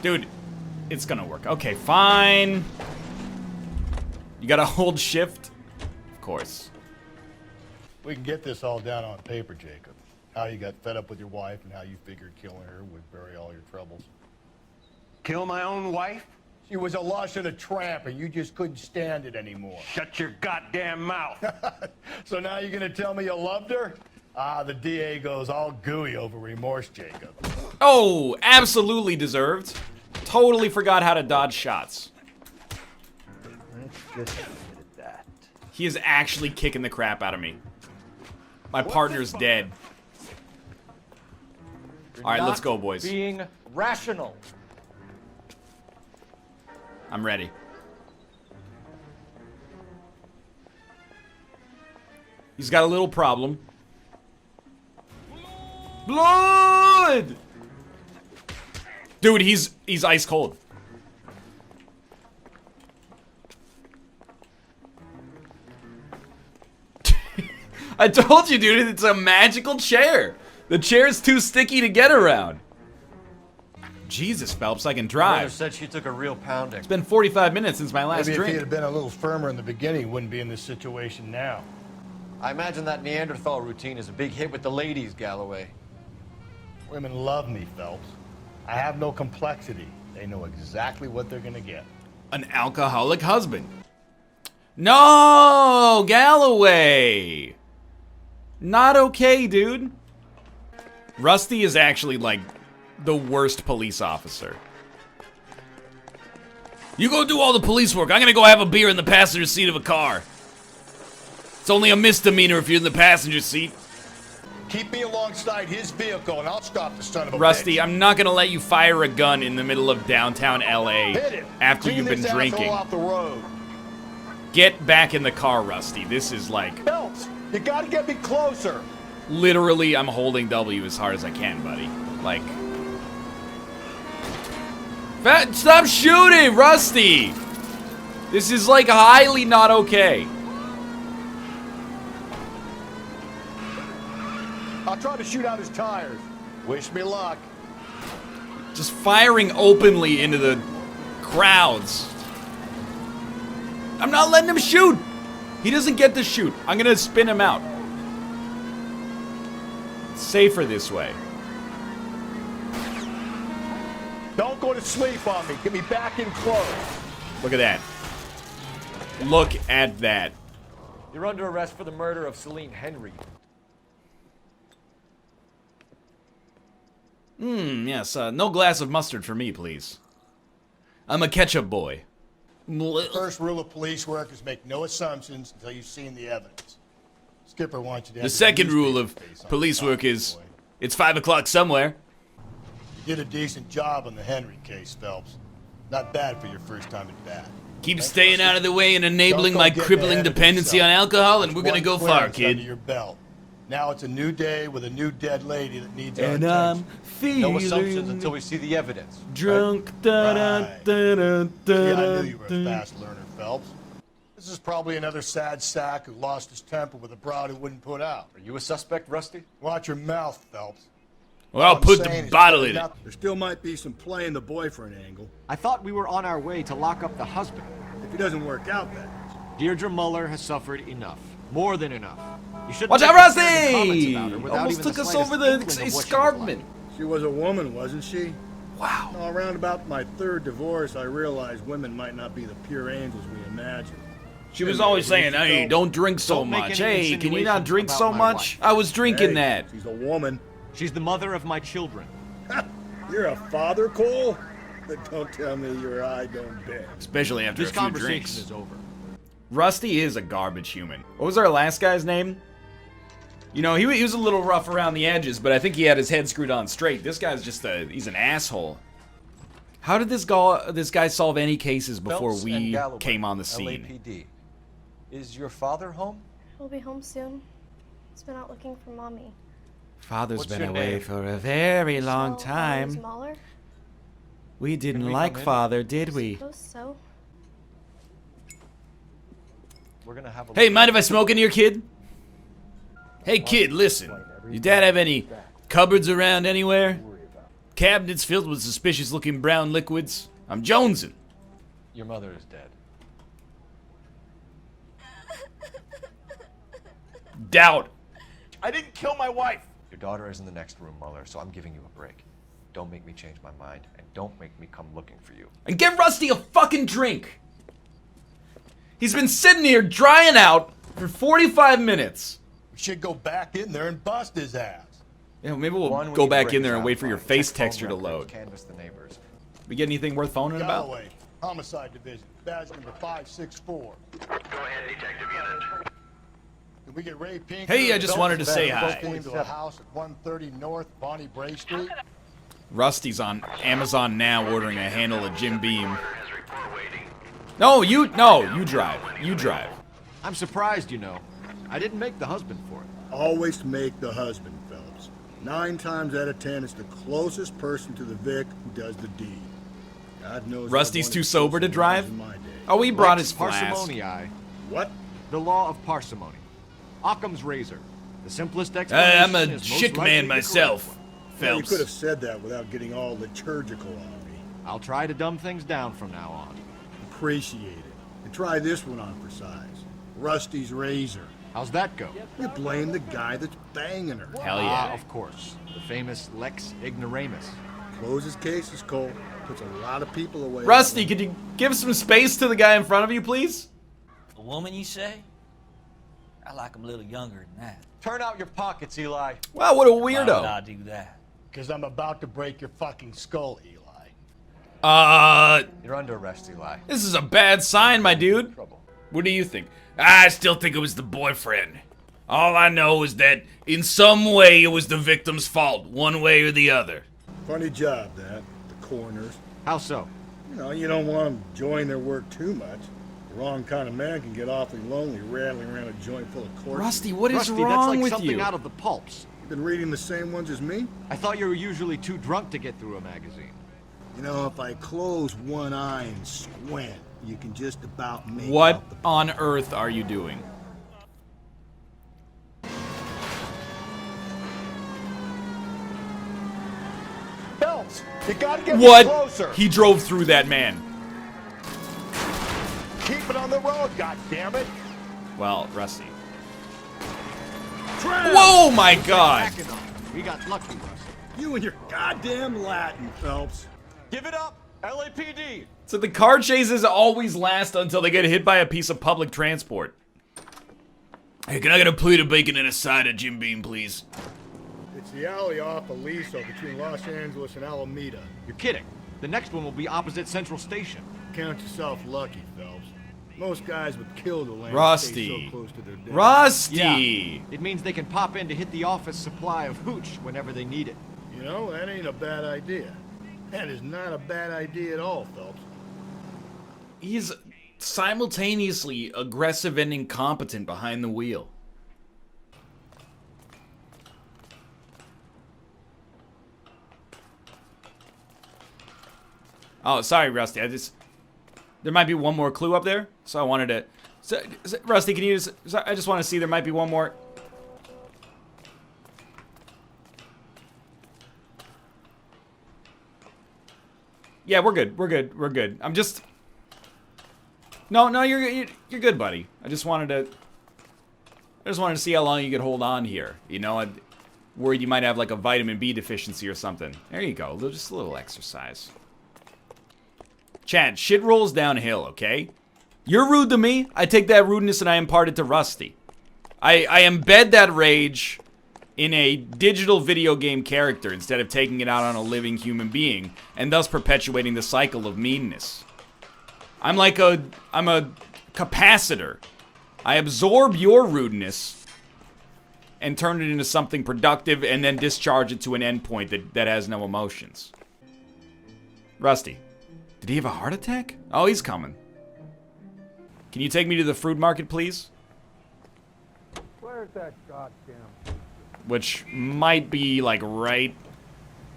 [SPEAKER 1] Dude, it's gonna work. Okay, fine. You gotta hold shift? Of course.
[SPEAKER 10] We can get this all down on paper, Jacob. How you got fed up with your wife and how you figured killing her would bury all your troubles.
[SPEAKER 9] Kill my own wife?
[SPEAKER 10] She was a lush and a tramp, and you just couldn't stand it anymore.
[SPEAKER 9] Shut your goddamn mouth.
[SPEAKER 10] So now you're gonna tell me you loved her? Ah, the DA goes all gooey over remorse, Jacob.
[SPEAKER 1] Oh, absolutely deserved. Totally forgot how to dodge shots. He is actually kicking the crap out of me. My partner's dead. All right, let's go, boys.
[SPEAKER 11] Being rational.
[SPEAKER 1] I'm ready. He's got a little problem. Blood! Dude, he's ice cold. I told you, dude, it's a magical chair. The chair's too sticky to get around. Jesus, Phelps, I can
[SPEAKER 11] Mother
[SPEAKER 1] drive.
[SPEAKER 11] said she took a real pounding.
[SPEAKER 1] It's been 45 minutes since my last
[SPEAKER 10] Maybe if he
[SPEAKER 1] drink.
[SPEAKER 10] had been a little firmer in the beginning, he wouldn't be in this situation now.
[SPEAKER 11] I imagine that Neanderthal routine is a big hit with the ladies, Galloway.
[SPEAKER 10] Women love me, Phelps. I have no complexity. They know exactly what they're gonna get.
[SPEAKER 1] An alcoholic husband. No, Galloway. Not okay, dude. Rusty is actually like the worst police officer. You go do all the police work. I'm gonna go have a beer in the passenger seat of a car. It's only a misdemeanor if you're in the passenger seat.
[SPEAKER 10] Keep me alongside his vehicle and I'll stop the son of a
[SPEAKER 1] Rusty,
[SPEAKER 10] bitch.
[SPEAKER 1] I'm not gonna let you fire a gun in the middle of downtown LA
[SPEAKER 10] Hit him.
[SPEAKER 1] after
[SPEAKER 10] Clean
[SPEAKER 1] you've been
[SPEAKER 10] this asshole
[SPEAKER 1] drinking.
[SPEAKER 10] off the road.
[SPEAKER 1] Get back in the car, Rusty. This is like,
[SPEAKER 10] Phelps, you gotta get me closer.
[SPEAKER 1] literally, I'm holding W as hard as I can, buddy. Like, stop shooting, Rusty! This is like highly not okay.
[SPEAKER 10] I'll try to shoot out his tires. Wish me luck.
[SPEAKER 1] Just firing openly into the crowds. I'm not letting him shoot. He doesn't get to shoot. I'm gonna spin him out. It's safer this way.
[SPEAKER 10] Don't go to sleep on me. Get me back in close.
[SPEAKER 1] Look at that. Look at that.
[SPEAKER 11] You're under arrest for the murder of Celine Henry.
[SPEAKER 1] Yes, no glass of mustard for me, please. I'm a ketchup boy.
[SPEAKER 10] First rule of police work is make no assumptions until you've seen the evidence. Skipper wants you to have
[SPEAKER 1] The second rule of
[SPEAKER 10] newspaper face on
[SPEAKER 1] police
[SPEAKER 10] the
[SPEAKER 1] work
[SPEAKER 10] side,
[SPEAKER 1] is,
[SPEAKER 10] boy.
[SPEAKER 1] it's 5 o'clock somewhere.
[SPEAKER 10] You did a decent job on the Henry case, Phelps. Not bad for your first time at bat.
[SPEAKER 1] Keep staying out of the way and enabling
[SPEAKER 10] Don't
[SPEAKER 1] my
[SPEAKER 10] go getting
[SPEAKER 1] crippling
[SPEAKER 10] ahead of
[SPEAKER 1] dependency on
[SPEAKER 10] yourself.
[SPEAKER 1] alcohol, and
[SPEAKER 10] There's
[SPEAKER 1] we're gonna
[SPEAKER 10] one
[SPEAKER 1] go far,
[SPEAKER 10] clearance under
[SPEAKER 1] kid.
[SPEAKER 10] your belt. Now it's a new day with a new dead lady that needs our
[SPEAKER 1] And
[SPEAKER 10] attention.
[SPEAKER 1] I'm feeling
[SPEAKER 11] No assumptions until we see the evidence.
[SPEAKER 1] drunk. Da, da,
[SPEAKER 10] Right.
[SPEAKER 1] da, da, da,
[SPEAKER 10] Yeah, I knew you were a
[SPEAKER 1] da.
[SPEAKER 10] fast learner, Phelps. This is probably another sad sack who lost his temper with a broad who wouldn't put out.
[SPEAKER 11] Are you a suspect, Rusty?
[SPEAKER 10] Watch your mouth, Phelps.
[SPEAKER 1] Well, I'll
[SPEAKER 10] All I'm
[SPEAKER 1] put
[SPEAKER 10] saying
[SPEAKER 1] the
[SPEAKER 10] is
[SPEAKER 1] bottle
[SPEAKER 10] there's
[SPEAKER 1] in it.
[SPEAKER 10] nothing-
[SPEAKER 6] There still might be some play in the boyfriend angle.
[SPEAKER 3] I thought we were on our way to lock up the husband.
[SPEAKER 6] If he doesn't work out, that is.
[SPEAKER 3] Deirdre Muller has suffered enough. More than enough. You shouldn't
[SPEAKER 1] Watch
[SPEAKER 3] make
[SPEAKER 1] out,
[SPEAKER 3] concerted comments
[SPEAKER 1] Rusty!
[SPEAKER 3] about her without
[SPEAKER 1] Almost
[SPEAKER 3] even
[SPEAKER 1] took us
[SPEAKER 3] slightest
[SPEAKER 1] over the
[SPEAKER 3] inkling of what she was
[SPEAKER 1] escarpment.
[SPEAKER 3] like.
[SPEAKER 6] She was a woman, wasn't she?
[SPEAKER 1] Wow.
[SPEAKER 6] Well, around about my third divorce, I realized women might not be the pure angels we imagine.
[SPEAKER 1] She was always saying, hey, don't drink so
[SPEAKER 3] Don't make
[SPEAKER 1] much.
[SPEAKER 3] any
[SPEAKER 1] Hey, can you not
[SPEAKER 3] insinuations
[SPEAKER 1] drink
[SPEAKER 3] about
[SPEAKER 1] so
[SPEAKER 3] my
[SPEAKER 1] much?
[SPEAKER 3] wife.
[SPEAKER 1] I was drinking
[SPEAKER 6] Hey,
[SPEAKER 1] that.
[SPEAKER 6] She's a woman.
[SPEAKER 3] She's the mother of my children.
[SPEAKER 6] You're a father, Cole? But don't tell me your eye don't bend.
[SPEAKER 1] Especially after
[SPEAKER 3] This
[SPEAKER 1] a few
[SPEAKER 3] conversation
[SPEAKER 1] drinks.
[SPEAKER 3] is over.
[SPEAKER 1] Rusty is a garbage human. What was our last guy's name? You know, he was a little rough around the edges, but I think he had his head screwed on straight. This guy's just he's an asshole. How did this guy solve any cases before
[SPEAKER 11] Phelps and
[SPEAKER 1] we
[SPEAKER 11] Galloway,
[SPEAKER 1] came on the scene?
[SPEAKER 11] LAPD. Is your father home?
[SPEAKER 13] He'll be home soon. He's been out looking for Mommy.
[SPEAKER 1] Father's
[SPEAKER 11] What's
[SPEAKER 1] been
[SPEAKER 11] your
[SPEAKER 1] away
[SPEAKER 11] name?
[SPEAKER 1] for a very long
[SPEAKER 13] So,
[SPEAKER 1] time.
[SPEAKER 13] Mahler?
[SPEAKER 1] We didn't
[SPEAKER 11] we
[SPEAKER 1] like
[SPEAKER 11] come in?
[SPEAKER 1] Father, did we?
[SPEAKER 13] Suppose so.
[SPEAKER 11] We're gonna have a
[SPEAKER 1] Hey, mind if I smoke in here, kid? Hey, kid, listen. Your dad have any cupboards around anywhere? Cabinets filled with suspicious-looking brown liquids? I'm jonesing.
[SPEAKER 11] Your mother is dead.
[SPEAKER 1] Doubt.
[SPEAKER 11] I didn't kill my wife! Your daughter is in the next room, Muller, so I'm giving you a break. Don't make me change my mind, and don't make me come looking for you.
[SPEAKER 1] And get Rusty a fucking drink. He's been sitting here drying out for 45 minutes.
[SPEAKER 10] We should go back in there and bust his ass.
[SPEAKER 1] Yeah, maybe we'll
[SPEAKER 11] One, we
[SPEAKER 1] go
[SPEAKER 11] need to
[SPEAKER 1] back
[SPEAKER 11] break
[SPEAKER 1] in there
[SPEAKER 11] his
[SPEAKER 1] and wait for your
[SPEAKER 11] outline,
[SPEAKER 1] face
[SPEAKER 11] check phone
[SPEAKER 1] texture to
[SPEAKER 11] records,
[SPEAKER 1] load.
[SPEAKER 11] Canvass the neighbors.
[SPEAKER 1] We get anything worth phoning about?
[SPEAKER 10] Galloway, Homicide Division, badge number 564.
[SPEAKER 9] Go ahead, detective unit.
[SPEAKER 10] Can we get Ray Pink?
[SPEAKER 1] Hey, I just wanted to say hi.
[SPEAKER 10] Came to a house at 130 North Bonnie Bray Street.
[SPEAKER 1] Rusty's on Amazon now ordering a handle of Jim Beam.
[SPEAKER 9] Has report waiting.
[SPEAKER 1] No, you drive. You drive.
[SPEAKER 3] I'm surprised, you know. I didn't make the husband for it.
[SPEAKER 6] Always make the husband, Phelps. 9 times out of 10, it's the closest person to the Vic who does the deed. God knows.
[SPEAKER 1] Rusty's
[SPEAKER 6] I've
[SPEAKER 1] too
[SPEAKER 6] wanted to
[SPEAKER 1] sober to
[SPEAKER 6] kill some
[SPEAKER 1] drive?
[SPEAKER 6] guys in my day.
[SPEAKER 1] Oh, he brought
[SPEAKER 3] Lex
[SPEAKER 1] his flask.
[SPEAKER 3] parsimony.
[SPEAKER 6] What?
[SPEAKER 3] The law of parsimony. Occam's razor. The simplest
[SPEAKER 1] I'm
[SPEAKER 3] explanation
[SPEAKER 1] a
[SPEAKER 3] is most
[SPEAKER 1] chick
[SPEAKER 3] likely
[SPEAKER 1] man
[SPEAKER 3] the
[SPEAKER 1] myself.
[SPEAKER 3] correct one.
[SPEAKER 6] Yeah, you
[SPEAKER 1] Phelps.
[SPEAKER 6] could have said that without getting all liturgical on me.
[SPEAKER 3] I'll try to dumb things down from now on.
[SPEAKER 6] Appreciate it. And try this one on for size. Rusty's razor.
[SPEAKER 3] How's that go?
[SPEAKER 6] You blame the guy that's banging her.
[SPEAKER 1] Hell
[SPEAKER 3] Ah,
[SPEAKER 1] yeah.
[SPEAKER 3] of course. The famous Lex Ignoramus.
[SPEAKER 6] Closes cases, Cole. Puts a lot of people away.
[SPEAKER 1] Rusty, could you give some space to the guy in front of you, please?
[SPEAKER 14] A woman, you say? I like him a little younger than that.
[SPEAKER 11] Turn out your pockets, Eli.
[SPEAKER 1] Wow, what a
[SPEAKER 14] Why would I
[SPEAKER 1] weirdo.
[SPEAKER 14] do that?
[SPEAKER 10] Because I'm about to break your fucking skull, Eli.
[SPEAKER 11] You're under arrest, Eli.
[SPEAKER 1] This is a bad sign, my dude.
[SPEAKER 11] Trouble.
[SPEAKER 1] What do you think? I still think it was the boyfriend. All I know is that in some way it was the victim's fault, one way or the other.
[SPEAKER 6] Funny job, that. The coroners.
[SPEAKER 3] How so?
[SPEAKER 6] You know, you don't want them enjoying their work too much. The wrong kind of man can get awfully lonely rattling around a joint full of corpses.
[SPEAKER 1] Rusty, what is
[SPEAKER 3] Rusty, that's
[SPEAKER 1] wrong
[SPEAKER 3] like
[SPEAKER 1] with
[SPEAKER 3] something
[SPEAKER 1] you?
[SPEAKER 3] out of the pulps.
[SPEAKER 6] You been reading the same ones as me?
[SPEAKER 3] I thought you were usually too drunk to get through a magazine.
[SPEAKER 6] You know, if I close one eye and squint, you can just about make
[SPEAKER 1] What
[SPEAKER 6] out the...
[SPEAKER 1] on earth are you doing?
[SPEAKER 10] Phelps, you gotta get
[SPEAKER 1] What?
[SPEAKER 10] closer.
[SPEAKER 1] He drove through that man.
[SPEAKER 10] Keep it on the road, goddammit.
[SPEAKER 1] Well, Rusty. Whoa, my God!
[SPEAKER 3] We got lucky, Rusty.
[SPEAKER 6] You and your goddamn Latin, Phelps.
[SPEAKER 11] Give it up, LAPD.
[SPEAKER 1] So the car chases always last until they get hit by a piece of public transport. Hey, can I get a plate of bacon and a side of Jim Beam, please?
[SPEAKER 6] It's the alley off Aliso between Los Angeles and Alameda.
[SPEAKER 3] You're kidding. The next one will be opposite Central Station.
[SPEAKER 6] Count yourself lucky, Phelps. Most guys would kill the land
[SPEAKER 1] Rusty.
[SPEAKER 6] stay so close to their death.
[SPEAKER 1] Rusty!
[SPEAKER 3] Yeah. It means they can pop in to hit the office supply of hooch whenever they need it.
[SPEAKER 6] You know, that ain't a bad idea. That is not a bad idea at all, Phelps.
[SPEAKER 1] He's simultaneously aggressive and incompetent behind the wheel. Oh, sorry, Rusty. There might be one more clue up there, so I wanted to... Rusty, can you just... I just want to see there might be one more... Yeah, we're good. We're good. We're good. I'm just... No, you're good, buddy. I just wanted to... I just wanted to see how long you could hold on here. You know, I'm worried you might have like a vitamin B deficiency or something. There you go, just a little exercise. Chad, shit rolls downhill, okay? You're rude to me, I take that rudeness and I impart it to Rusty. I embed that rage in a digital video game character instead of taking it out on a living human being, and thus perpetuating the cycle of meanness. I'm a capacitor. I absorb your rudeness and turn it into something productive and then discharge it to an endpoint that has no emotions. Rusty, did he have a heart attack? Oh, he's coming. Can you take me to the fruit market, please?
[SPEAKER 6] Where's that goddamn...
[SPEAKER 1] Which might be, like, right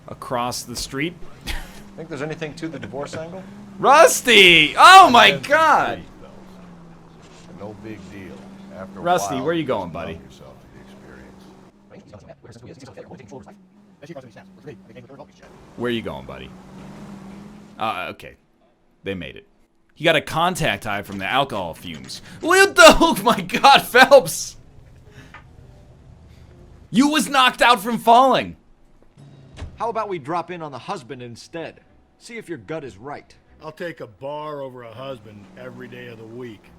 [SPEAKER 1] across the street.
[SPEAKER 11] Think there's anything to the divorce angle?
[SPEAKER 1] Rusty! Oh my god!
[SPEAKER 10] No big deal. After
[SPEAKER 1] Rusty,
[SPEAKER 10] a while,
[SPEAKER 1] where you going, buddy?
[SPEAKER 10] yourself to the experience.
[SPEAKER 1] Where you going, buddy? Okay. They made it. He got a contact eye from the alcohol fumes. What the? Oh my god, Phelps! You was knocked out from falling.
[SPEAKER 3] How about we drop in on the husband instead? See if your gut is right.
[SPEAKER 6] I'll take a bar over a husband every day of the week.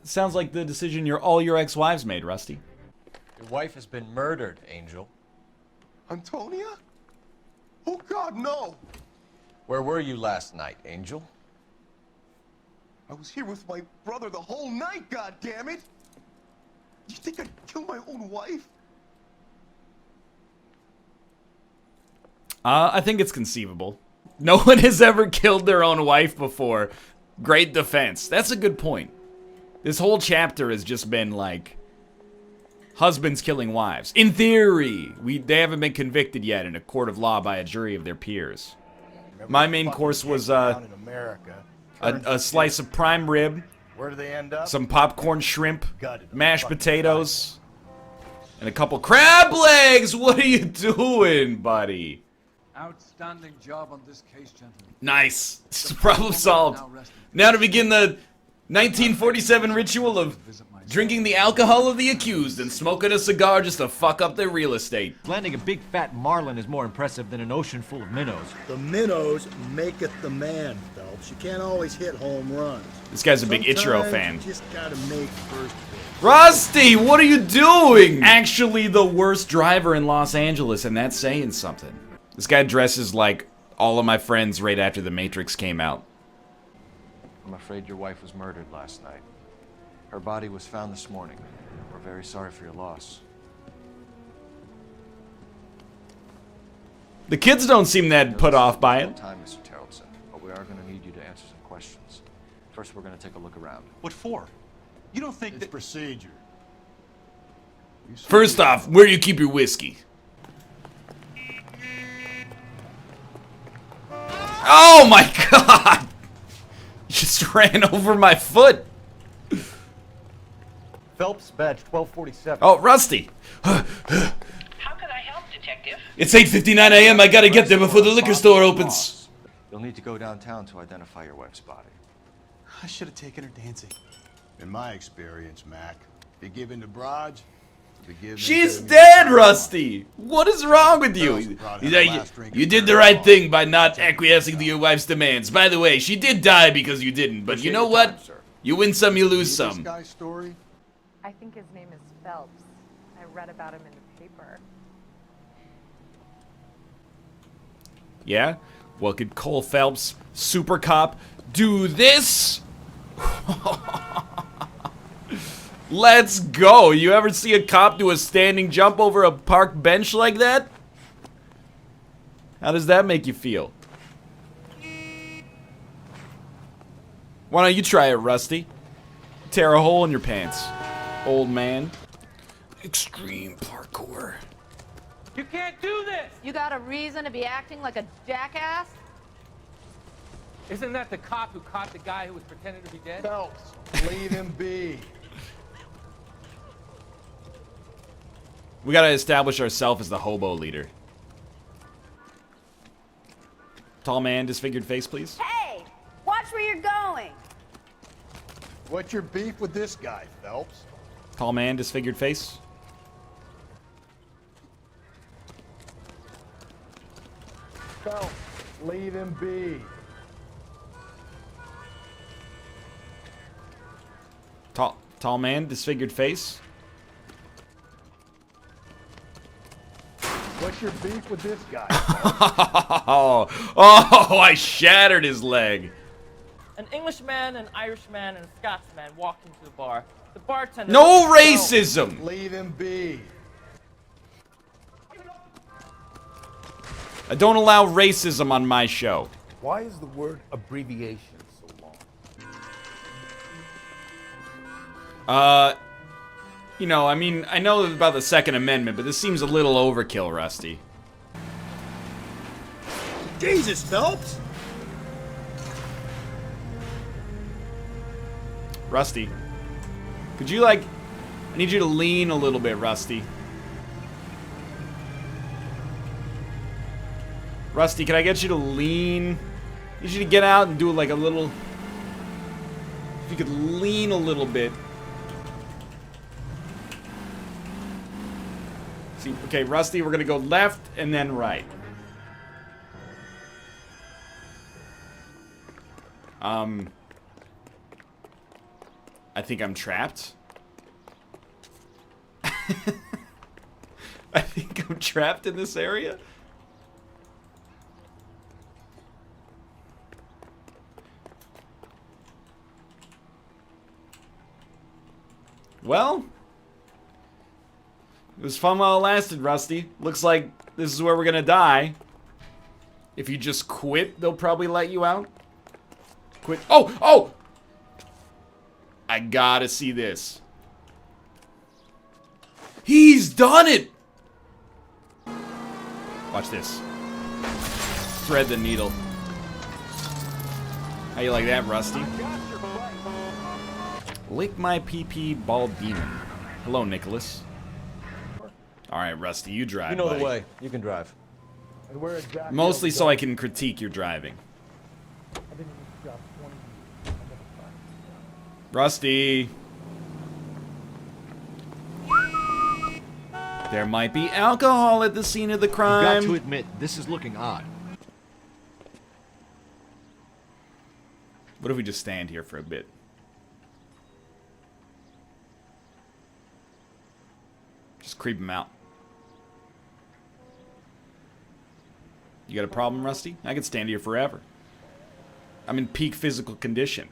[SPEAKER 1] Sounds like the decision all your ex-wives made, Rusty.
[SPEAKER 11] Your wife has been murdered, Angel.
[SPEAKER 15] Antonia? Oh God, no!
[SPEAKER 11] Where were you last night, Angel?
[SPEAKER 15] I was here with my brother the whole night, God damn it! You think I'd kill my own wife?
[SPEAKER 1] I think it's conceivable. No one has ever killed their own wife before. Great defense. That's a good point. This whole chapter has just been like husbands killing wives. In theory, they haven't been convicted yet in a court of law by a jury of their peers. My main course was a slice of prime rib,
[SPEAKER 10] Where do they end up?
[SPEAKER 1] some popcorn shrimp, mashed potatoes, and a couple crab legs. What are you doing, buddy?
[SPEAKER 12] Outstanding job on this case, gentlemen.
[SPEAKER 1] Nice. Problem solved. Now to begin the 1947 ritual of drinking the alcohol of the accused and smoking a cigar just to fuck up their real estate.
[SPEAKER 3] Landing a big fat marlin is more impressive than an ocean full of minnows.
[SPEAKER 6] The minnows maketh the man, Phelps. You can't always hit home runs.
[SPEAKER 1] This guy's a big Ichiro
[SPEAKER 6] Sometimes
[SPEAKER 1] fan.
[SPEAKER 6] You just gotta make first pitch.
[SPEAKER 1] Rusty, what are you doing? Actually the worst driver in Los Angeles, and that's saying something. This guy dresses like all of my friends right after The Matrix came out.
[SPEAKER 11] I'm afraid your wife was murdered last night. Her body was found this morning. We're very sorry for your loss.
[SPEAKER 1] The kids don't seem that put off by it.
[SPEAKER 11] Time, Mr. Terrelson, but we are going to need you to answer some questions. First, we're going to take a look around.
[SPEAKER 15] What for? You don't think
[SPEAKER 10] It's procedure.
[SPEAKER 1] First off, where do you keep your whiskey? Oh my god! You just ran over my foot.
[SPEAKER 11] Phelps, badge 1247.
[SPEAKER 1] Oh, Rusty.
[SPEAKER 16] How can I help, Detective?
[SPEAKER 1] It's 8:59 a.m. I gotta get there before the liquor store opens.
[SPEAKER 11] You'll need to go downtown to identify your wife's body.
[SPEAKER 15] I should have taken her dancing.
[SPEAKER 10] In my experience, Mac, if you give in to broads, you give in
[SPEAKER 1] She's
[SPEAKER 10] to
[SPEAKER 1] dead, Rusty. What is wrong with you? You did the right thing by not acquiescing to your wife's demands. By the way, she did die because you didn't. But you know what? You win some, you lose some.
[SPEAKER 10] This guy's story?
[SPEAKER 5] I think his name is Phelps. I read about him in the paper.
[SPEAKER 1] Yeah? Well, could Cole Phelps, super cop, do this? Let's go. You ever see a cop do a standing jump over a park bench like that? How does that make you feel? Why don't you try it, Rusty? Tear a hole in your pants, old man. Extreme parkour.
[SPEAKER 4] You can't do this!
[SPEAKER 7] You got a reason to be acting like a jackass?
[SPEAKER 4] Isn't that the cop who caught the guy who was pretending to be dead?
[SPEAKER 10] Phelps, leave him be.
[SPEAKER 1] We gotta establish ourselves as the hobo leader. Tall man, disfigured face, please.
[SPEAKER 17] Hey! Watch where you're going!
[SPEAKER 10] What's your beef with this guy, Phelps?
[SPEAKER 1] Tall man, disfigured face.
[SPEAKER 10] Phelps, leave him be.
[SPEAKER 1] Tall man, disfigured face.
[SPEAKER 10] What's your beef with this guy?
[SPEAKER 1] Oh, I shattered his leg.
[SPEAKER 17] An Englishman, an Irishman, and a Scotsman walked into the bar. The bartender...
[SPEAKER 1] No racism!
[SPEAKER 10] Leave him be.
[SPEAKER 1] I don't allow racism on my show.
[SPEAKER 18] Why is the word abbreviation so long?
[SPEAKER 1] You know, I mean, I know about the Second Amendment, but this seems a little overkill, Rusty.
[SPEAKER 6] Jesus, Phelps!
[SPEAKER 1] Rusty. Could you, like... I need you to lean a little bit, Rusty. Rusty, can I get you to lean? I need you to get out and do like a little... If you could lean a little bit. See, okay, Rusty, we're gonna go left and then right. I think I'm trapped. I think I'm trapped in this area. Well, it was fun while it lasted, Rusty. Looks like this is where we're gonna die. If you just quit, they'll probably let you out. Quit. Oh! Oh! I gotta see this. He's done it! Watch this. Thread the needle. How you like that, Rusty? Lick my PP bald demon. Hello, Nicholas. Alright, Rusty, you drive,
[SPEAKER 11] You know
[SPEAKER 1] buddy.
[SPEAKER 11] the way. You can drive.
[SPEAKER 10] And where exactly
[SPEAKER 1] Mostly so I can critique your driving. Rusty. There might be alcohol at the scene of the crime.
[SPEAKER 3] You've got to admit, this is looking odd.
[SPEAKER 1] What if we just stand here for a bit? Just creep him out. You got a problem, Rusty? I could stand here forever. I'm in peak physical condition.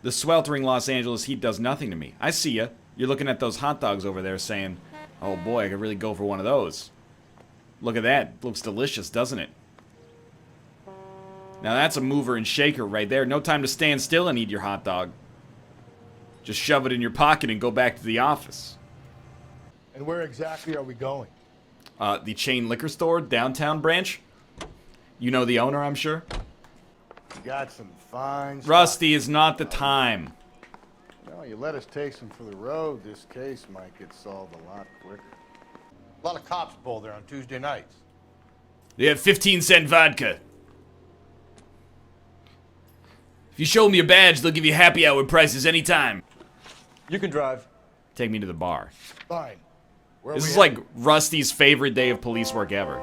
[SPEAKER 1] The sweltering Los Angeles heat does nothing to me. I see ya. You're looking at those hot dogs over there saying, oh boy, I could really go for one of those. Look at that. Looks delicious, doesn't it? Now that's a mover and shaker right there. No time to stand still and eat your hot dog. Just shove it in your pocket and go back to the office.
[SPEAKER 10] And where exactly are we going?
[SPEAKER 1] The chain liquor store, downtown branch. You know the owner, I'm sure?
[SPEAKER 10] You got some fine stuff.
[SPEAKER 1] Rusty is not the time.
[SPEAKER 10] No, you let us take some for the road, this case might get solved a lot quicker. A lot of cops pull there on Tuesday nights.
[SPEAKER 1] They have 15-cent vodka. If you show them your badge, they'll give you happy hour prices anytime.
[SPEAKER 11] You can drive.
[SPEAKER 1] Take me to the bar.
[SPEAKER 10] Fine.
[SPEAKER 1] This is like Rusty's favorite day of police work ever.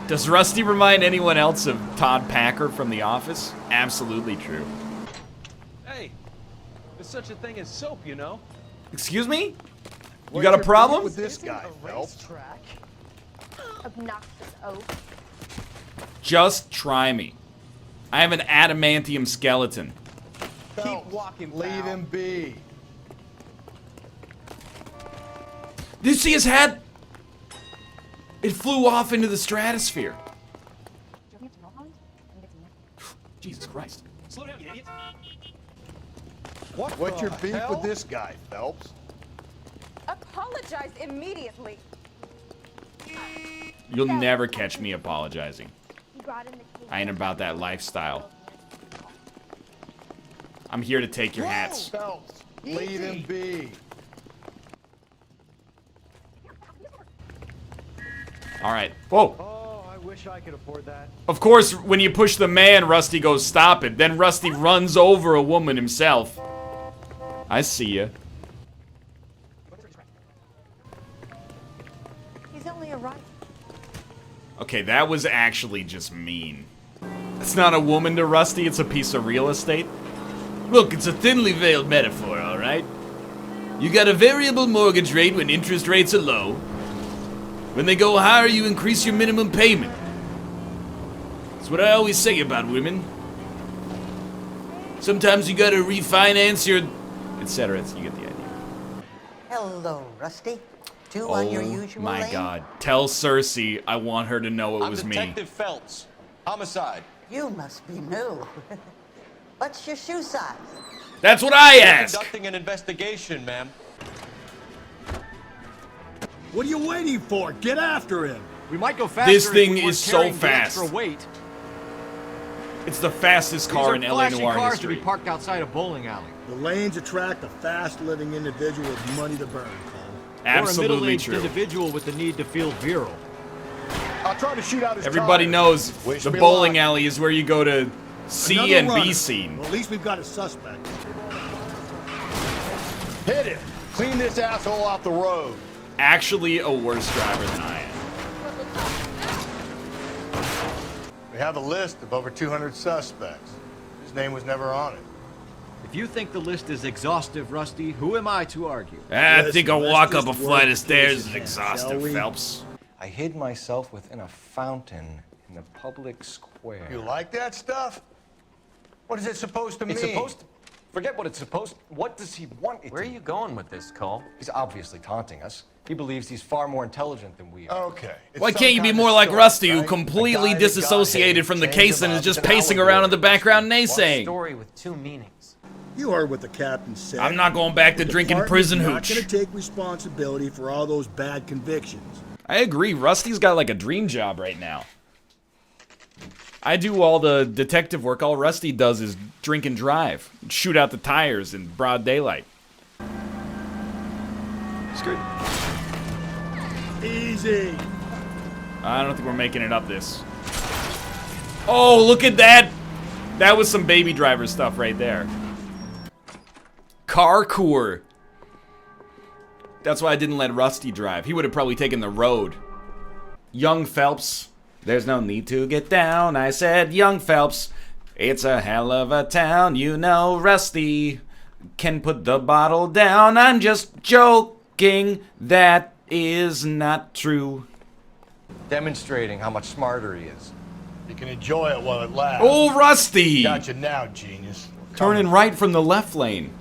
[SPEAKER 1] Does Rusty remind anyone else of Todd Packer from The Office? Absolutely true.
[SPEAKER 4] Hey, there's such a thing as soap, you know?
[SPEAKER 1] Excuse me? You got a problem?
[SPEAKER 10] With this guy, Phelps.
[SPEAKER 13] Obnoxious oaf.
[SPEAKER 1] Just try me. I have an adamantium skeleton.
[SPEAKER 10] Keep walking, leave him be.
[SPEAKER 1] Did you see his head? It flew off into the stratosphere. Jesus Christ.
[SPEAKER 4] Slow down, you idiot.
[SPEAKER 10] What's your beef with this guy, Phelps?
[SPEAKER 5] Apologize immediately.
[SPEAKER 1] You'll never catch me apologizing.
[SPEAKER 13] He brought in the cake.
[SPEAKER 1] I ain't about that lifestyle. I'm here to take your hats.
[SPEAKER 10] Phelps, leave him be.
[SPEAKER 1] Alright. Whoa.
[SPEAKER 3] Oh, I wish I could afford that.
[SPEAKER 1] Of course, when you push the man, Rusty goes, stop it. Then Rusty runs over a woman himself. I see ya.
[SPEAKER 7] He's only a right.
[SPEAKER 1] Okay, that was actually just mean. It's not a woman to Rusty, it's a piece of real estate. Look, it's a thinly veiled metaphor, alright? You got a variable mortgage rate when interest rates are low. When they go higher, you increase your minimum payment. That's what I always say about women. Sometimes you gotta refinance your... etc. You get the idea.
[SPEAKER 19] Hello, Rusty. Two on your usual
[SPEAKER 1] My
[SPEAKER 19] lane?
[SPEAKER 1] God. Tell Cersei I want her to know it was me.
[SPEAKER 11] Detective Phelps. Homicide.
[SPEAKER 19] You must be new. What's your shoe size?
[SPEAKER 1] That's what I asked!
[SPEAKER 11] Conducting an investigation, ma'am.
[SPEAKER 6] What are you waiting for? Get after him.
[SPEAKER 3] We might go faster.
[SPEAKER 1] This
[SPEAKER 3] if
[SPEAKER 1] thing
[SPEAKER 3] we weren't
[SPEAKER 1] is so
[SPEAKER 3] carrying the
[SPEAKER 1] fast.
[SPEAKER 3] extra weight.
[SPEAKER 1] It's the fastest car in
[SPEAKER 3] These are
[SPEAKER 1] LA
[SPEAKER 3] flashy
[SPEAKER 1] Noire
[SPEAKER 3] cars
[SPEAKER 1] history.
[SPEAKER 3] to be parked outside a bowling alley.
[SPEAKER 6] The lanes attract a fast-living individual with money to burn, Cole.
[SPEAKER 3] Or a
[SPEAKER 1] Absolutely
[SPEAKER 3] middle-aged
[SPEAKER 1] true.
[SPEAKER 3] individual with the need to feel virile.
[SPEAKER 6] I'll try to shoot out his
[SPEAKER 1] Everybody
[SPEAKER 6] tires.
[SPEAKER 1] knows
[SPEAKER 6] Wish
[SPEAKER 1] the
[SPEAKER 6] me
[SPEAKER 1] bowling
[SPEAKER 6] luck.
[SPEAKER 1] alley is where you go to C
[SPEAKER 6] Another
[SPEAKER 1] and
[SPEAKER 6] runner.
[SPEAKER 1] B scene.
[SPEAKER 6] Well, at least we've got a suspect.
[SPEAKER 10] Hit it. Clean this asshole off the road.
[SPEAKER 1] Actually a worse driver than I am.
[SPEAKER 10] We have a list of over 200 suspects. His name was never on it.
[SPEAKER 3] If you think the list is exhaustive, Rusty, who am I to argue?
[SPEAKER 1] I think a
[SPEAKER 6] let's
[SPEAKER 1] walk up
[SPEAKER 6] just
[SPEAKER 1] a flight
[SPEAKER 6] work
[SPEAKER 1] of stairs
[SPEAKER 6] this
[SPEAKER 1] is
[SPEAKER 6] out,
[SPEAKER 1] exhaustive,
[SPEAKER 6] shall we?
[SPEAKER 1] Phelps.
[SPEAKER 11] I hid myself within a fountain in the public square.
[SPEAKER 10] You like that stuff? What is it supposed to mean?
[SPEAKER 11] It's supposed to... Forget what it's supposed... What does he want it
[SPEAKER 8] Where are
[SPEAKER 11] to
[SPEAKER 8] you going with this, Cole?
[SPEAKER 11] He's obviously taunting us. He believes he's far more intelligent than we are.
[SPEAKER 10] Okay. It's
[SPEAKER 1] Why
[SPEAKER 10] some
[SPEAKER 1] can't you be
[SPEAKER 10] kind
[SPEAKER 1] more
[SPEAKER 10] of
[SPEAKER 1] like
[SPEAKER 10] story,
[SPEAKER 1] Rusty, who
[SPEAKER 10] right?
[SPEAKER 1] completely
[SPEAKER 10] A guy that got
[SPEAKER 1] disassociated
[SPEAKER 10] hate,
[SPEAKER 1] from the
[SPEAKER 10] changed
[SPEAKER 1] case
[SPEAKER 10] him
[SPEAKER 1] and is
[SPEAKER 10] up,
[SPEAKER 1] just
[SPEAKER 10] it's an
[SPEAKER 1] pacing around in the
[SPEAKER 10] allegory.
[SPEAKER 1] background
[SPEAKER 8] One
[SPEAKER 1] naysaying?
[SPEAKER 8] story with two meanings.
[SPEAKER 6] You heard what the captain said.
[SPEAKER 1] I'm not going back to
[SPEAKER 6] The
[SPEAKER 1] drinking
[SPEAKER 6] department's
[SPEAKER 1] prison
[SPEAKER 6] not
[SPEAKER 1] hooch.
[SPEAKER 6] going to take responsibility for all those bad convictions.
[SPEAKER 1] I agree, Rusty's got like a dream job right now. I do all the detective work, all Rusty does is drink and drive. Shoot out the tires in broad daylight. Skirt.
[SPEAKER 6] Easy.
[SPEAKER 1] I don't think we're making it up this. Oh, look at that! That was some Baby Driver stuff right there. Carcour. That's why I didn't let Rusty drive. He would have probably taken the road. Young Phelps. There's no need to get down. I said, young Phelps. It's a hell of a town. You know, Rusty can put the bottle down. I'm just joking. That is not true.
[SPEAKER 11] Demonstrating how much smarter he is.
[SPEAKER 10] You can enjoy it while it lasts.
[SPEAKER 1] Oh, Rusty!
[SPEAKER 10] Got you now, genius.
[SPEAKER 1] Turning right from the left lane.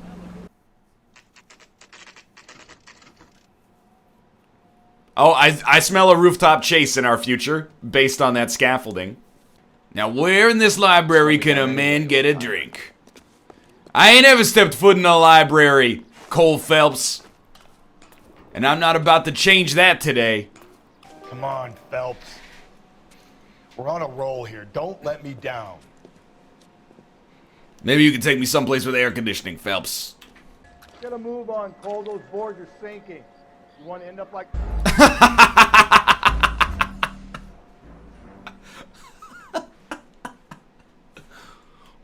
[SPEAKER 1] Oh, I smell a rooftop chase in our future, based on that scaffolding. Now, where in this library can a man get a drink? I ain't ever stepped foot in a library, Cole Phelps. And I'm not about to change that today.
[SPEAKER 10] Come on, Phelps. We're on a roll here. Don't let me down.
[SPEAKER 1] Maybe you can take me someplace with air conditioning, Phelps.
[SPEAKER 6] Get a move on, Cole. Those boards are sinking. You want to end up like...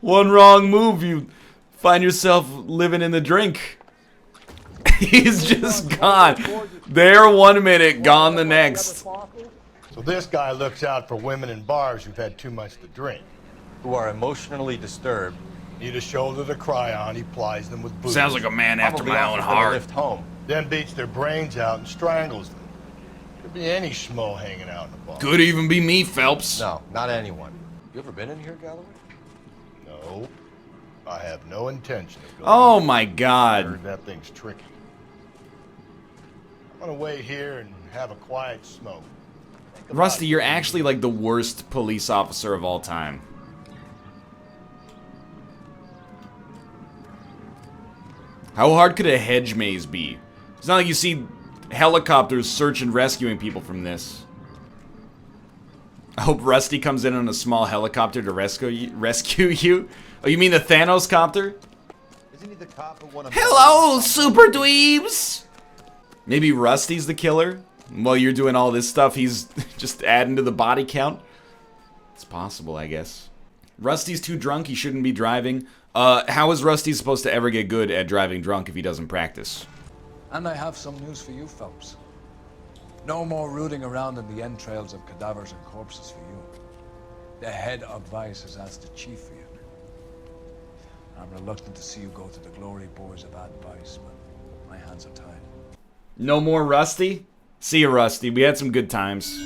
[SPEAKER 1] One wrong move, you find yourself living in the drink. He's just gone. There 1 minute, gone the next.
[SPEAKER 10] So this guy looks out for women in bars who've had too much to drink.
[SPEAKER 11] Who are emotionally disturbed.
[SPEAKER 10] Need a shoulder to cry on, he plies them with booze.
[SPEAKER 1] Sounds like a man after
[SPEAKER 11] Probably
[SPEAKER 1] my own
[SPEAKER 11] offers them a
[SPEAKER 1] heart.
[SPEAKER 11] lift home.
[SPEAKER 10] Then beats their brains out and strangles them. Could be any schmo hanging out in the bar.
[SPEAKER 1] Could even be me, Phelps.
[SPEAKER 11] No, not anyone. You ever been in here, Galloway?
[SPEAKER 10] No. I have no intention of going.
[SPEAKER 1] Oh my
[SPEAKER 10] I
[SPEAKER 1] God.
[SPEAKER 10] heard that thing's tricky. I'm gonna wait here and have a quiet smoke. Think about
[SPEAKER 1] Rusty,
[SPEAKER 10] it.
[SPEAKER 1] you're actually like the worst police officer of all time. How hard could a hedge maze be? It's not like you see helicopters search and rescuing people from this. I hope Rusty comes in on a small helicopter to rescue you. Oh, you mean the Thanos copter?
[SPEAKER 3] Isn't he the cop who won a...
[SPEAKER 1] Hello, super dweebs! Maybe Rusty's the killer? While you're doing all this stuff, he's just adding to the body count? It's possible, I guess. Rusty's too drunk, he shouldn't be driving. How is Rusty supposed to ever get good at driving drunk if he doesn't practice?
[SPEAKER 12] And I have some news for you, Phelps. No more rooting around in the entrails of cadavers and corpses for you. The head of Vice has asked the chief for you. I'm reluctant to see you go to the glory boys of advice, but my hands are tied.
[SPEAKER 1] No more Rusty? See you, Rusty. We had some good times.